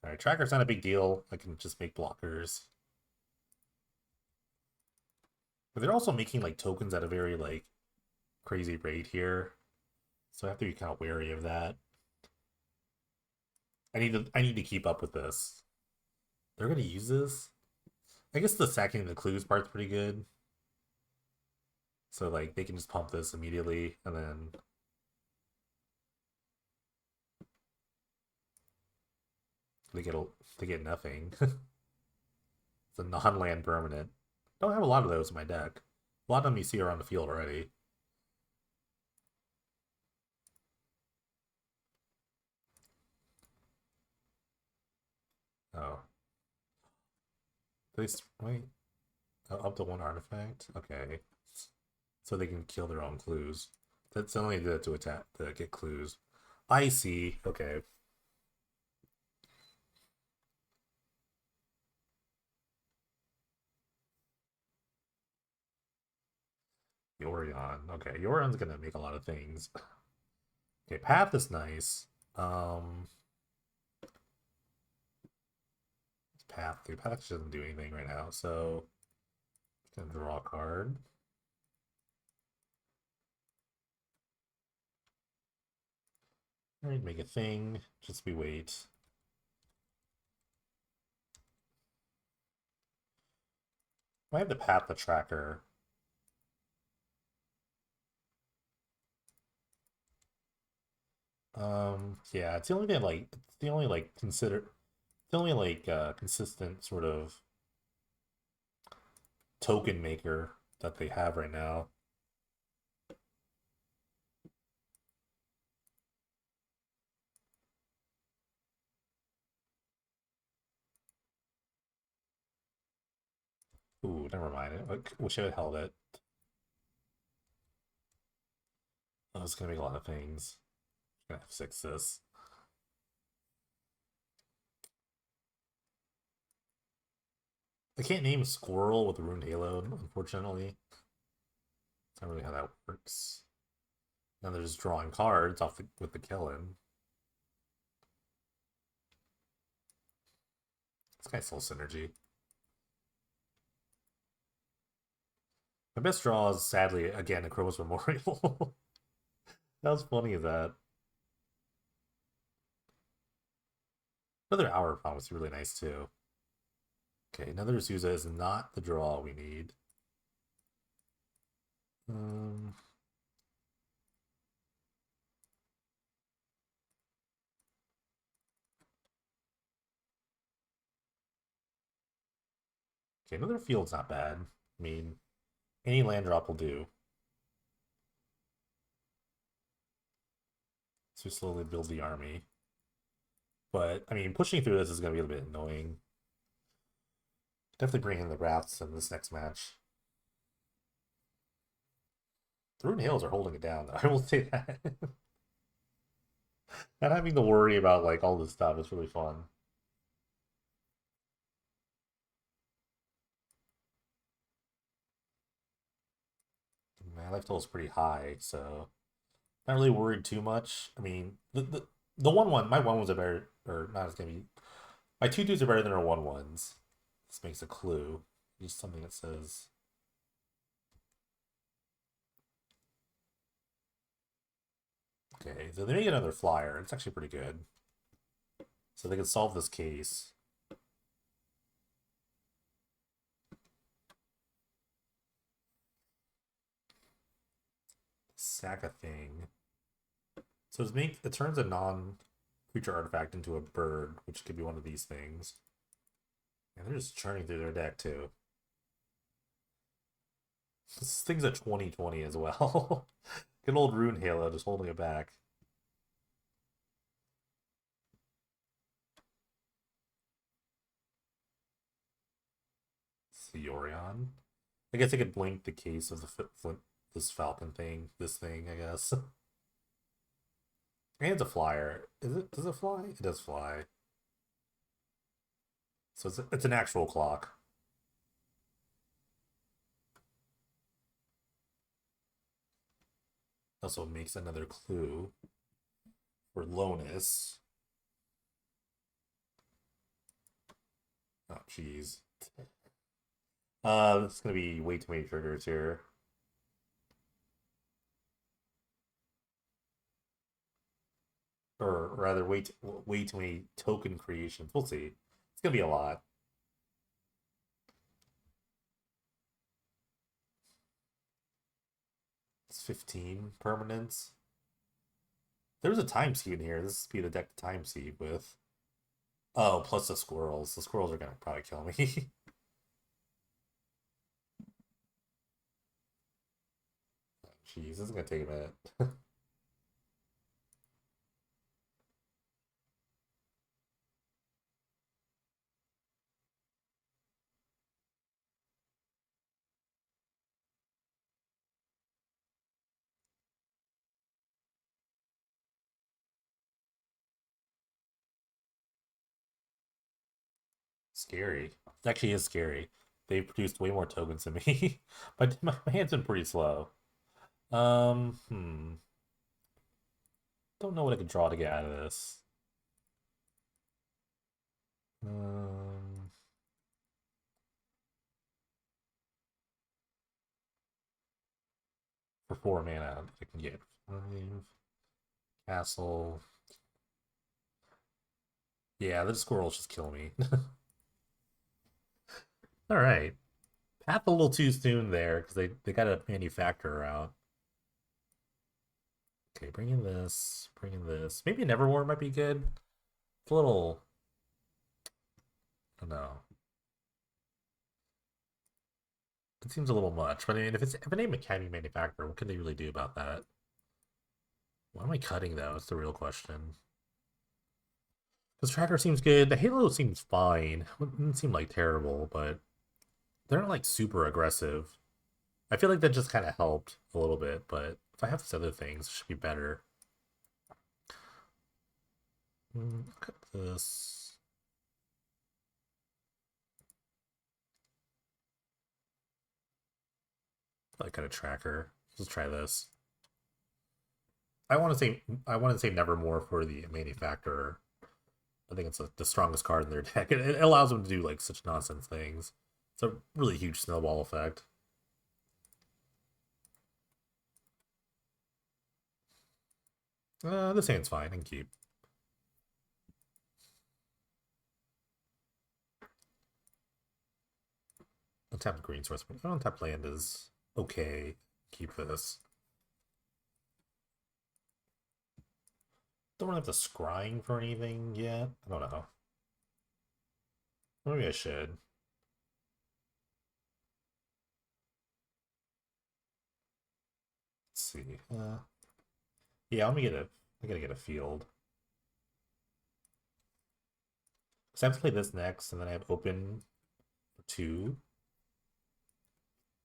Alright, tracker's not a big deal. I can just make blockers. But they're also making like tokens at a very like crazy rate here. So I have to be kind of wary of that. I need to keep up with this. They're gonna use this? I guess the sacking the clues part's pretty good. So like they can just pump this immediately and then they get they get nothing. It's a non-land permanent. Don't have a lot of those in my deck. A lot of them you see around the field already. Oh. They wait. Oh, up to one artifact? Okay. So they can kill their own clues. That's only to attack to get clues. I see. Okay. Yorion. Okay, Yorion's gonna make a lot of things. Okay, Path is nice. path do? Path actually doesn't do anything right now, so gonna draw a card. Alright, make a thing. Just we wait. I have the path the tracker. Yeah, it's the only thing like it's the only like consider the only like consistent sort of token maker that they have right now. Ooh, never mind. I wish I had held it. I was gonna make a lot of things. I'm gonna have to fix this. I can't name Squirrel with Rune Halo, unfortunately. That's not really how that works. Now they're just drawing cards off with the Kellen. This guy's full synergy. My best draw is sadly again a Chroma's Memorial. That was funny as that. Another Hour Promise really nice too. Okay, another Azusa is not the draw we need. Um, okay, another field's not bad. I mean, any land drop will do. So slowly build the army. But, I mean, pushing through this is going to be a bit annoying. Definitely bring in the Wraths in this next match. The Rune Hills are holding it down, though. I will say that. Not having to worry about, like, all this stuff is really fun. My life total is pretty high, so not really worried too much. I mean, the my 1-1s are better, or not as gonna be. My 2-2s are better than our 1-1s. This makes a clue. Just something that says. Okay, so they make another flyer. It's actually pretty good. So they can solve this case. Sack a thing. So it turns a non-creature artifact into a bird, which could be one of these things. And they're just churning through their deck too. This thing's a 2020 as well. Good old Rune Halo just holding it back. Theorion. I guess I could blink the case of this Falcon thing, this thing, I guess. And it's a flyer. Does it fly? It does fly. So it's an actual clock. Also makes another clue for Lonus. Oh, jeez. This is gonna be way too many triggers here. Or rather, way too many token creations. We'll see. It's gonna be a lot. It's 15 permanents. There was a time seed in here. This would be the deck to time seed with. Oh, plus the squirrels. The squirrels are gonna probably kill me. Jeez, this is gonna take a minute. Scary. It actually is scary. They produced way more tokens than me. My hand's been pretty slow. Hmm. Don't know what I could draw to get out of this. Um, 4 mana I can get. 5 castle. Yeah, the squirrels just kill me. All right. Path a little too soon there because they got a manufacturer out. Okay, bring in this. Bring in this. Maybe Nevermore might be good. It's a little. I don't know. It seems a little much, but I mean, if a name a candy manufacturer, what can they really do about that? What am I cutting though? That's the real question. Because Tracker seems good. The Halo seems fine. It doesn't seem like terrible, but they're not like super aggressive. I feel like that just kind of helped a little bit, but if I have these other things, it should be better. Cut this. I got a tracker. Let's try this. I want to say Nevermore for the manufacturer. I think it's the strongest card in their deck. It allows them to do like such nonsense things. It's a really huge snowball effect. This hand's fine. I can keep. Untapped green source. Untapped land is okay. Keep this. Don't really have to scrying for anything yet. I don't know. Maybe I should. Let's see. Yeah, let me get a. I gotta get a field. Because I have to play this next, and then I have open for 2.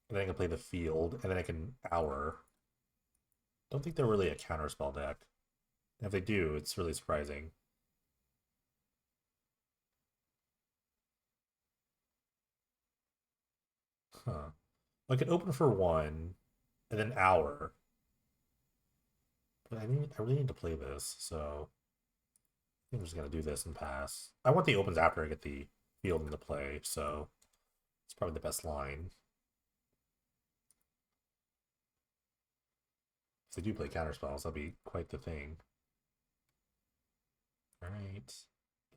And then I can play the field, and then I can hour. Don't think they're really a counterspell deck. And if they do, it's really surprising. Huh. I could open for 1, and then hour. But I really need to play this, so I think I'm just gonna do this and pass. I want the opens after I get the field into play, so it's probably the best line. If they do play counterspells, that'll be quite the thing. Alright.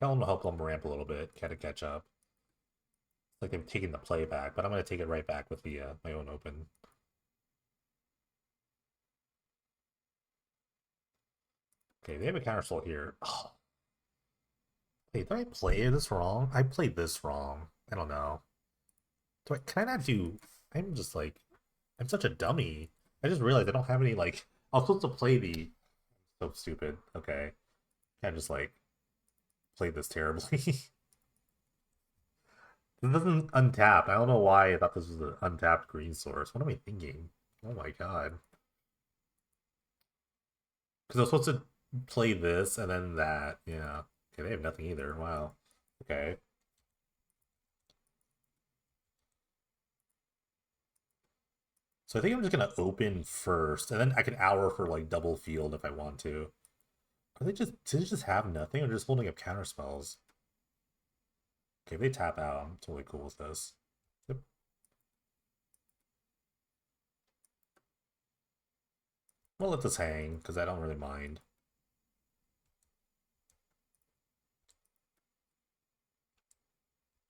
Tell them to help them ramp a little bit, kind of catch up. It's like they've taken the play back, but I'm going to take it right back with the my own open. Okay, they have a counterspell here. Oh. Wait, did I play this wrong? I played this wrong. I don't know. Can I not do... I'm just like... I'm such a dummy. I just realized I don't have any, like... I was supposed to play the... So stupid. Okay. I just, like... Played this terribly. This doesn't untap. I don't know why I thought this was an untapped green source. What am I thinking? Oh my god. Because I was supposed to play this and then that. Yeah. Okay, they have nothing either. Wow. Okay. So I think I'm just gonna open first, and then I can hour for like double field if I want to. Are they just do they just have nothing or just holding up counter spells? Okay, if they tap out, I'm totally cool with this. Yep. We'll let this hang, because I don't really mind.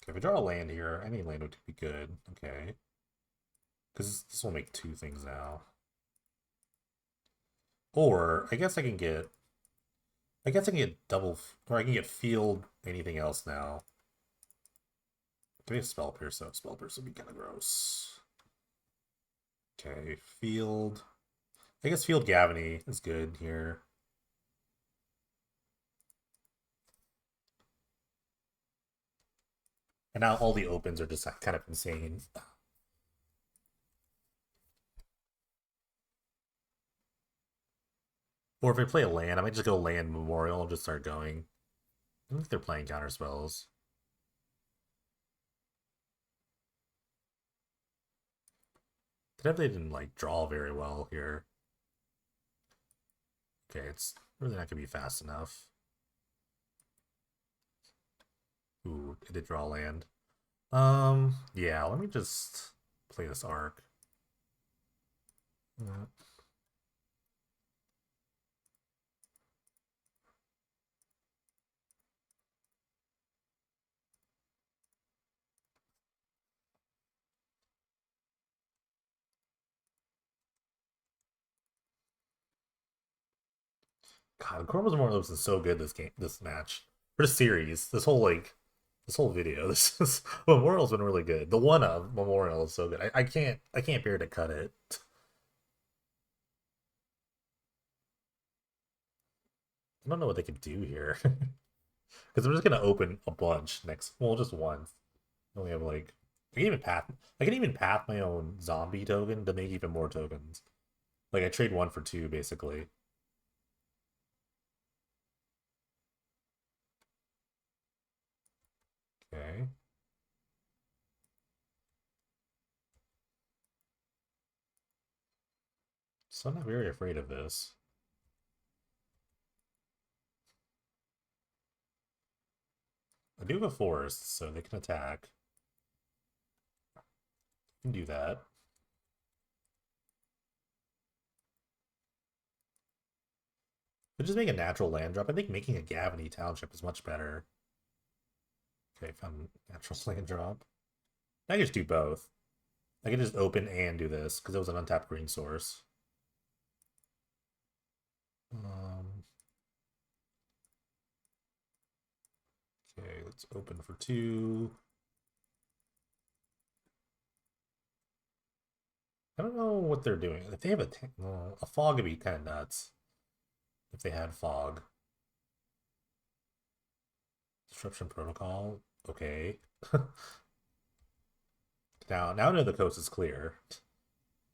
Okay, if I draw a land here, any land would be good. Okay. Because this will make 2 things now. Or, I guess I can get... I guess I can get double... Or I can get field anything else now. Give me a Spell Pierce, so Spell Pierce would be kind of gross. Okay, field... I guess Field Gavany is good here. And now all the opens are just kind of insane. Or if I play a land, I might just go land Memorial and just start going. I think they're playing counter spells. They definitely didn't like draw very well here. Okay, it's really not gonna be fast enough. Ooh, it did draw land. Yeah, let me just play this arc. God, Corvus Memorial is so good this match, for this series, this whole video. This is Memorial's been really good. The one of Memorial is so good. I can't bear to cut it. I don't know what they could do here because I'm just gonna open a bunch next. Well, just once. Then we have like I can even path my own zombie token to make even more tokens. Like I trade one for two basically. Okay. So I'm not very afraid of this. I do have a forest, so they can attack. Can do that. But just make a natural land drop. I think making a Gavany Township is much better. Okay, found natural land drop. I can just do both. I can just open and do this because it was an untapped green source. Um, okay, let's open for two. I don't know what they're doing. If they have a fog would be kind of nuts. If they had fog. Disruption protocol. Okay. Now I know the coast is clear.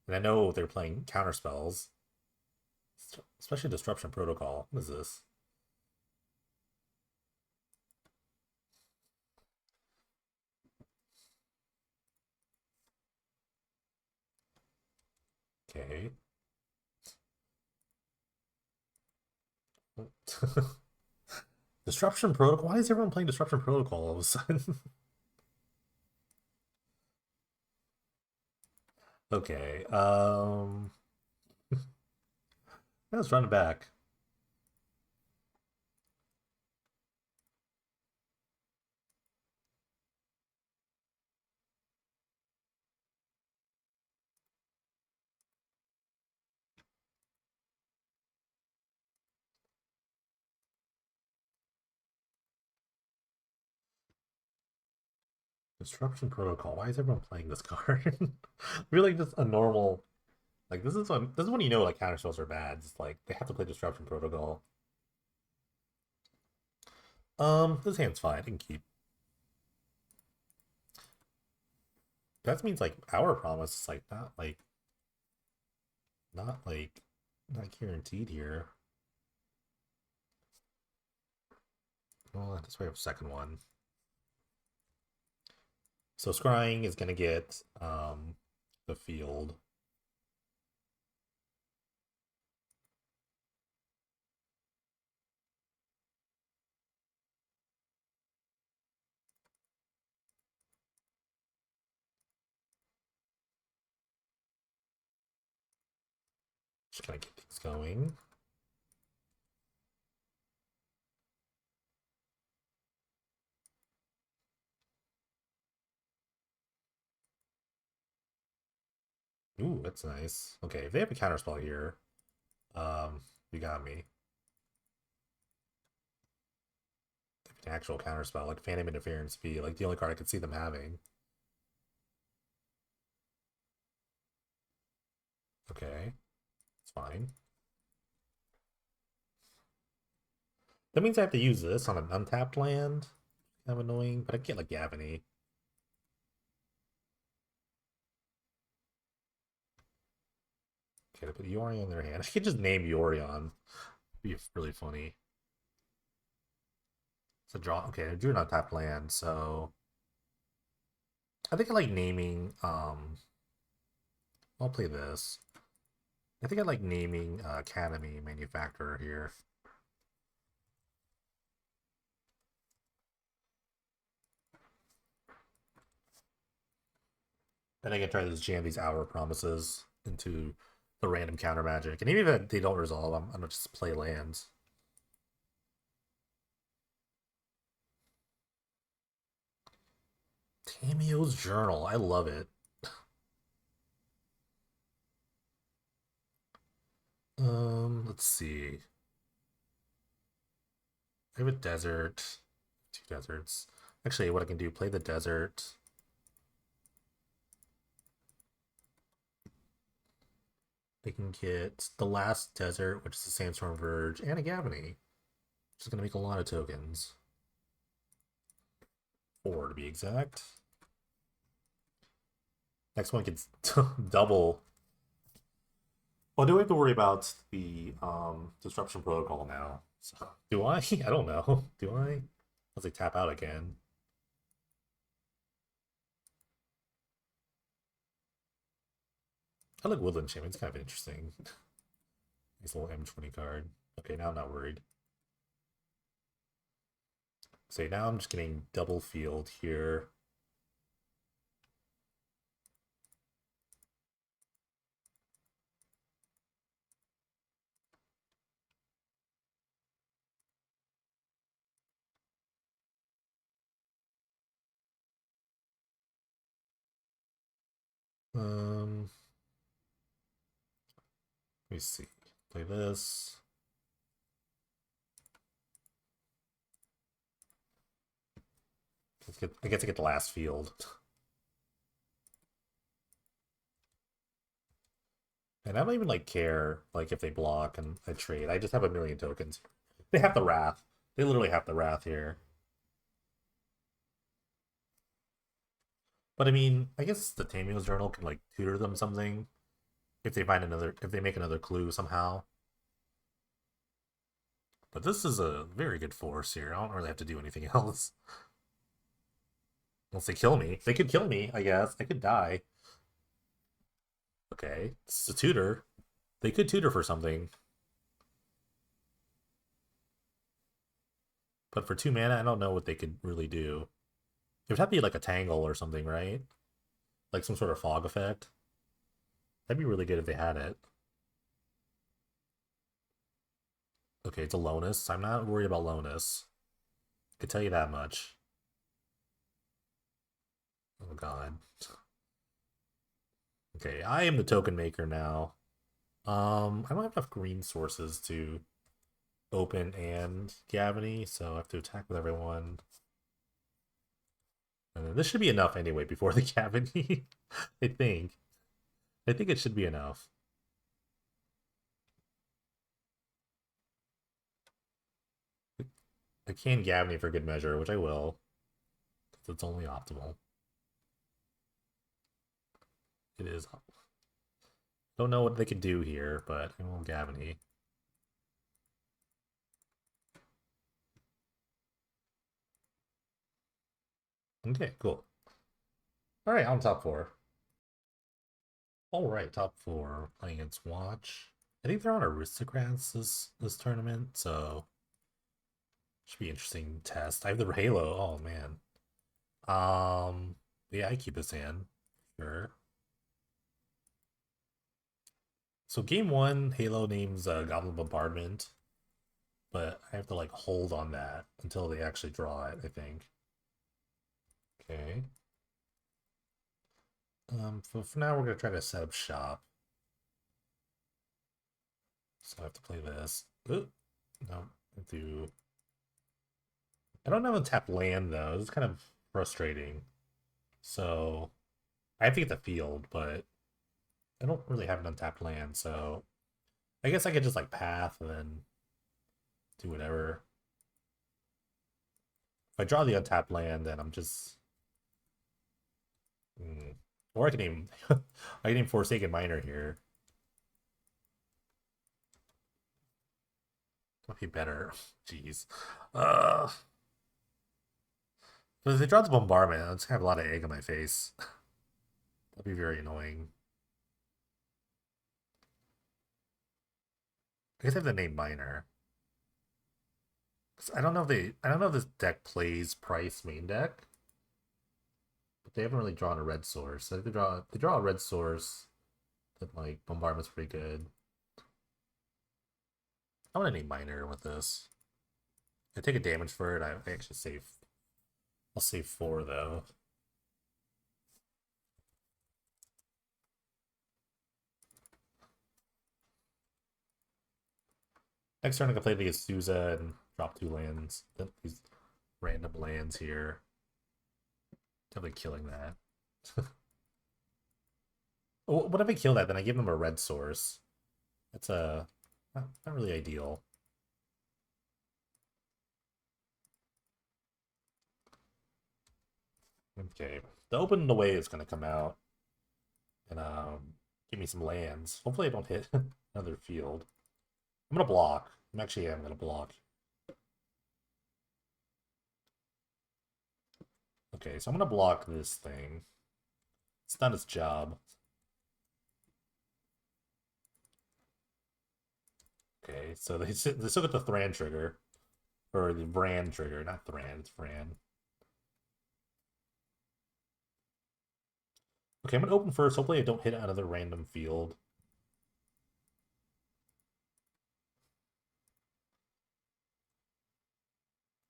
And I know they're playing counter spells. Especially disruption protocol. What is this? Okay. Disruption protocol. Why is everyone playing disruption protocol all of a sudden? Okay. Let's run it back. Disruption protocol. Why is everyone playing this card? Really, just a normal. Like this is when you know like counter spells are bad. It's like they have to play disruption protocol. This hand's fine. I can keep. That means like our promise is like not guaranteed here. Well, that's why we have a second one. So scrying is gonna get the field. Just gonna get things going. Ooh, that's nice. Okay, if they have a counterspell here, you got me. An actual counterspell, like Phantom Interference be like the only card I could see them having. Okay, it's fine. That means I have to use this on an untapped land. Kind of annoying, but I get like Gavany. Okay, to put Yorion in their hand. I could just name Yorion. Be really funny. It's a draw. Okay, I drew an untapped land, so I think I like naming. I'll play this. I think I like naming Academy Manufacturer here. Then I can try to just jam these hour promises into the random counter magic. And even if they don't resolve, I'm gonna just play lands. Tamio's Journal. I love it. Let's see. have a desert. Two deserts. Actually, what I can do, play the desert. I can get the last desert, which is the Sandstorm Verge, and a Gavany, which is going to make a lot of tokens. 4 to be exact. Next one gets double. Well, do we have to worry about the disruption protocol now? So, do I? I don't know. Do I? Unless they tap out again. I like Woodland Champion. It's kind of interesting. Nice little M20 card. Okay, now I'm not worried. So now I'm just getting double field here. Let me see. Play this. I get to get the last field. And I don't even like care like if they block and I trade. I just have a million tokens. They have the Wrath. They literally have the Wrath here. But I mean, I guess the Tamiyo's Journal can like tutor them something if they find another, if they make another clue somehow. But this is a very good force here. I don't really have to do anything else. Unless they kill me. They could kill me, I guess. I could die. Okay, this is a tutor. They could tutor for something. But for 2 mana, I don't know what they could really do. It would have to be like a Tangle or something, right? Like some sort of fog effect. That'd be really good if they had it. Okay, it's a Lonus. I'm not worried about Lonus. I can tell you that much. Oh god. Okay, I am the token maker now. I don't have enough green sources to open and Gavany, so I have to attack with everyone. And then this should be enough anyway before the Gavany. I think. I think it should be enough. I can Gavany for good measure, which I will. Because it's only optimal. It is. Don't know what they could do here, but I will Gavany. Okay, cool. Alright, on top 4. Alright, top 4. Playing against Watch. I think they're on Aristocrats this tournament, so should be interesting test. I have the Halo. Oh man. Yeah, I keep his hand. Sure. So game 1, Halo names Goblin Bombardment, but I have to like hold on that until they actually draw it, I think. Okay. For now we're gonna try to set up shop. So I have to play this. Ooh, no, I don't have a tap land though. It's kind of frustrating. So I have to get the field, but I don't really have an untapped land, so I guess I could just like path and then do whatever. If I draw the untapped land, then I'm just or I can aim I can aim Forsaken Miner here. Might be better. Jeez. But if they draw the bombardment, I'll just have a lot of egg on my face. That'd be very annoying. I guess I have the name Miner. I don't know if this deck plays Price main deck, but they haven't really drawn a red source. So if they draw a red source, then like bombardment's pretty good. I want to name Miner with this. I take a damage for it. I actually save. I'll save 4 though. Next turn I can play the Azusa and Drop 2 lands. These random lands here. Definitely killing that. What if I kill that? Then I give them a red source. That's not really ideal. Okay, the open the way is gonna come out and give me some lands. Hopefully I don't hit another field. I'm gonna block. I'm gonna block. Okay, so I'm gonna block this thing. It's not its job. Okay, so they still get the Thran trigger. Or the Vran trigger, not Thran, it's Vran. Okay, I'm gonna open first. Hopefully I don't hit another random field.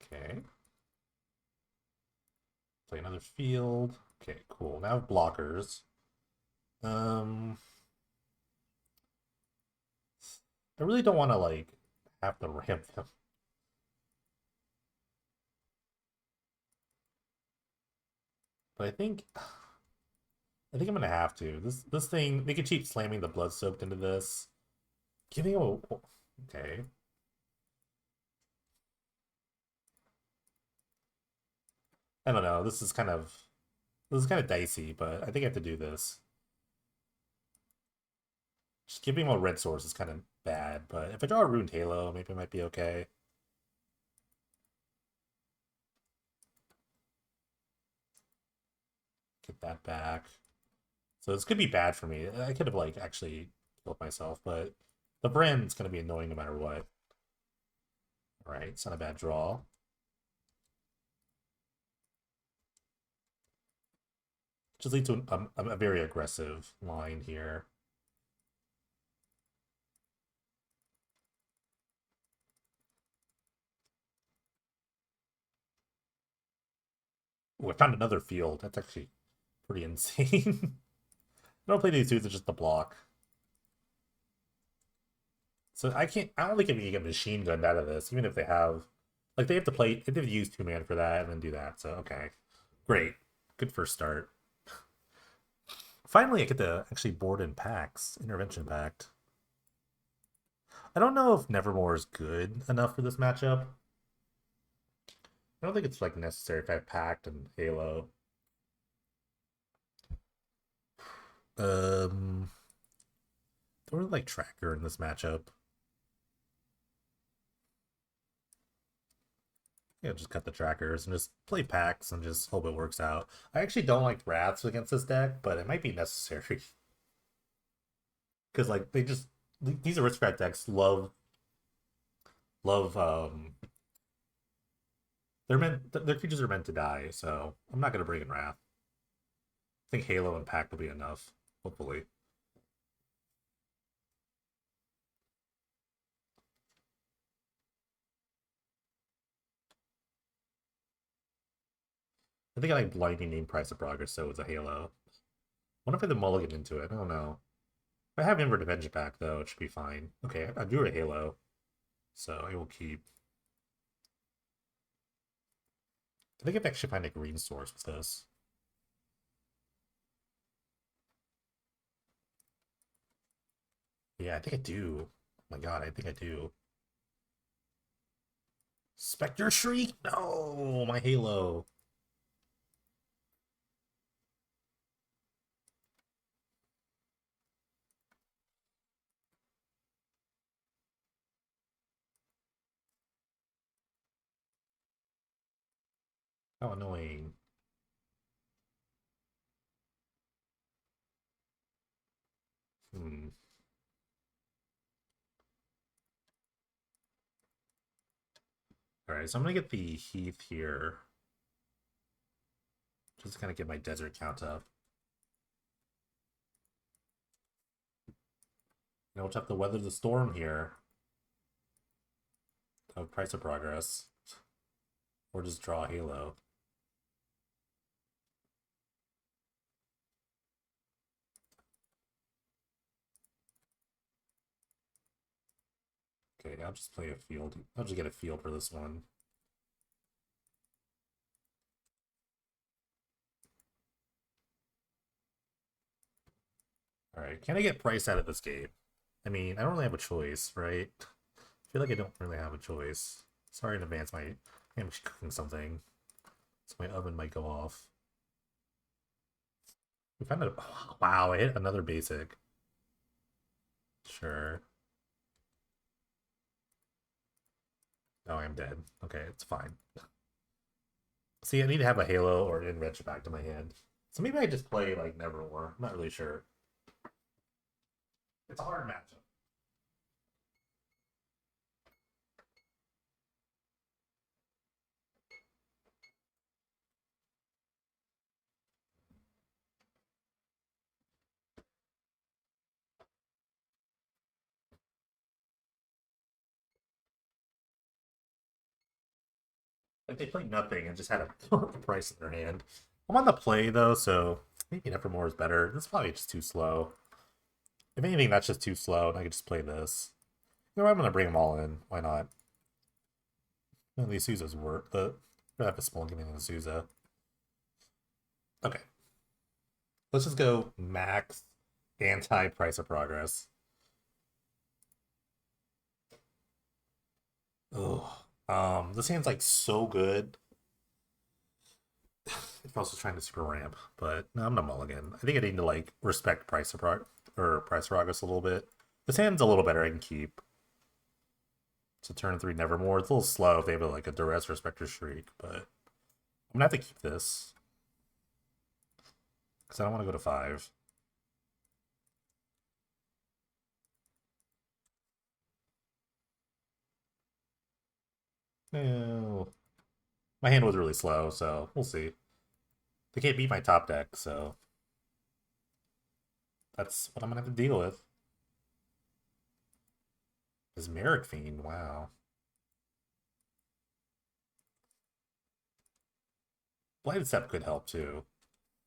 Okay. Play another field. Okay, cool. Now I have blockers. I really don't want to like have to ramp them. But I think I'm gonna have to. This thing they can keep slamming the blood soaked into this. Giving him a okay. I don't know. This is kind of dicey, but I think I have to do this. Just giving him a red source is kind of bad, but if I draw a Ruined Halo, maybe it might be okay. Get that back. So this could be bad for me. I could have like actually killed myself, but the brand's gonna be annoying no matter what. Alright, it's not a bad draw. Just leads to a very aggressive line here. Oh, I found another field. That's actually pretty insane. I don't play these dudes, it's just the block. So I don't think I can get machine gunned out of this, even if they have like they have to use 2 mana for that and then do that. So okay. Great. Good first start. Finally I get to actually board in packs, intervention pact. I don't know if Nevermore is good enough for this matchup. I don't think it's like necessary if I have Pact and Halo. Don't really like Tracker in this matchup. Yeah, just cut the trackers and just play packs and just hope it works out. I actually don't like Wraths against this deck, but it might be necessary. Because like these aristocrat decks love their creatures are meant to die, so I'm not gonna bring in Wrath. I think Halo and Pact will be enough, hopefully. I think I like Blinding Name Price of Progress, so it's a Halo. What if I had the mulligan into it? I don't know. If I have Inward Dimension Pack, though, it should be fine. Okay, I drew a Halo, so I will keep. I think I can actually find a green source with this. Yeah, I think I do. Oh my god, I think I do. Spectre Shriek? No, my Halo. How annoying. Hmm. Alright, so I'm gonna get the Heath here. Just to kind of get my desert count up. Now we'll just have to weather the storm here. Of Price of Progress. Or just draw Halo. Okay, I'll just play a field. I'll just get a field for this one. Alright, can I get price out of this game? I mean, I don't really have a choice, right? I feel like I don't really have a choice. Sorry in advance, I'm actually cooking something. So my oven might go off. We found it. Wow, I hit another basic. Sure. Oh, I'm dead. Okay, it's fine. See, I need to have a Halo or an Enrich back to my hand. So maybe I just play like Nevermore. I'm not really sure. It's a hard matchup. Like they played nothing and just had a price in their hand. I'm on the play though, so maybe Nevermore is better. This is probably just too slow. If anything, that's just too slow, and I could just play this. You know, I'm gonna bring them all in. Why not? None of these Suzas work. I have a small giving the Souza. Okay, let's just go max anti price of progress. Oh, this hand's like so good. If I was just trying to super ramp, but no, I'm not mulligan. I think I need to like respect price of progress a little bit. This hand's a little better. I can keep. So turn 3 Nevermore. It's a little slow if they have like a duress respecter shriek, but I'm gonna have to keep this because I don't want to go to 5. No, my hand was really slow, so we'll see. They can't beat my top deck, so that's what I'm gonna have to deal with. Is Merrick Fiend? Wow. Blighted Step could help too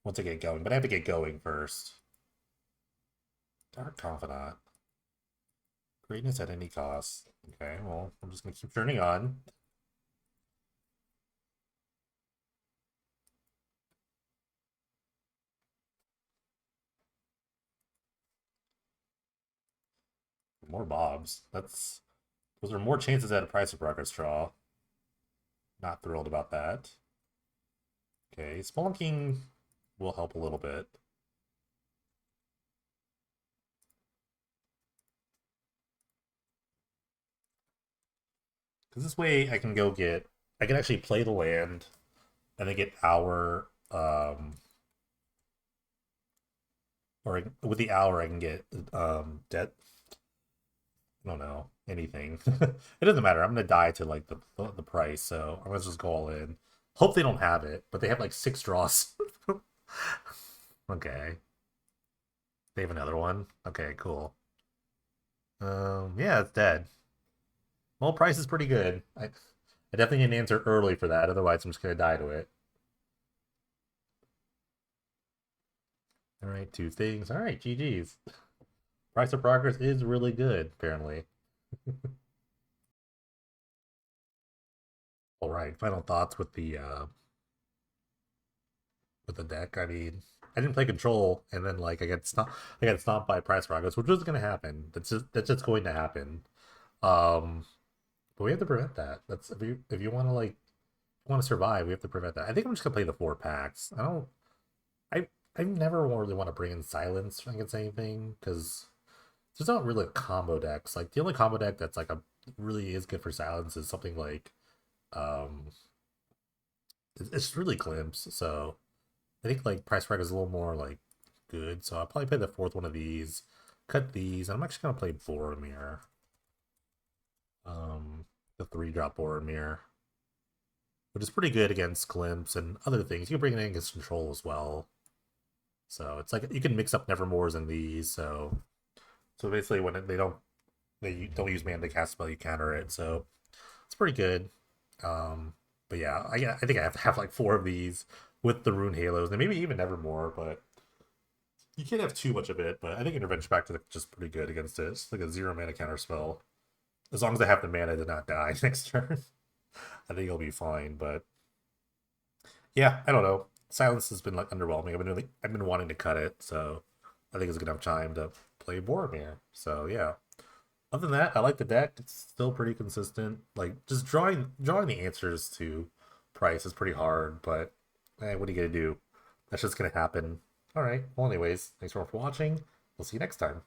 once I get going, but I have to get going first. Dark Confidant. Greatness at any cost. Okay, well, I'm just gonna keep turning on. More Bobs. Those are more chances at a price of progress draw. Not thrilled about that. Okay, Spelunking will help a little bit. Because this way I can I can actually play the land and then get or with the hour I can get debt. I don't know anything. It doesn't matter. I'm gonna die to like the price, so I'm gonna just go all in. Hope they don't have it, but they have like 6 draws. Okay, they have another one. Okay, cool. Yeah, it's dead. Well, price is pretty good. I definitely need an answer early for that. Otherwise, I'm just gonna die to it. All right, 2 things. All right, GG's. Price of progress is really good, apparently. All right, final thoughts with the deck. I mean, I didn't play control, and then like I got stomped by price progress, which was going to happen. That's just going to happen. Um, but we have to prevent that. That's if you want to like want to survive, we have to prevent that. I think I'm just gonna play the 4 packs. I never really want to bring in silence against anything because there's not really combo decks. Like the only combo deck that's like a really is good for silence is something like um it's really glimpse. So I think like price break is a little more like good. So I'll probably play the 4th one of these, cut these, and I'm actually gonna play Boromir. The 3-drop Boromir, which is pretty good against glimpse and other things. You can bring it in against control as well. So it's like you can mix up Nevermores in these. So basically when they don't use mana to cast spell, you counter it. So it's pretty good. But yeah, I think I have to have like 4 of these with the rune halos, and maybe even Nevermore, but you can't have too much of it. But I think Intervention Back to the just pretty good against it. It's like a 0 mana counter spell. As long as I have the mana to not die next turn, I think I'll be fine. But yeah, I don't know. Silence has been like underwhelming. I've been wanting to cut it, so I think it's gonna have time to play Boromir. So yeah. Other than that, I like the deck. It's still pretty consistent. Like just drawing the answers to Price is pretty hard, but what are you gonna do? That's just gonna happen. All right. Well, anyways, thanks for watching. We'll see you next time.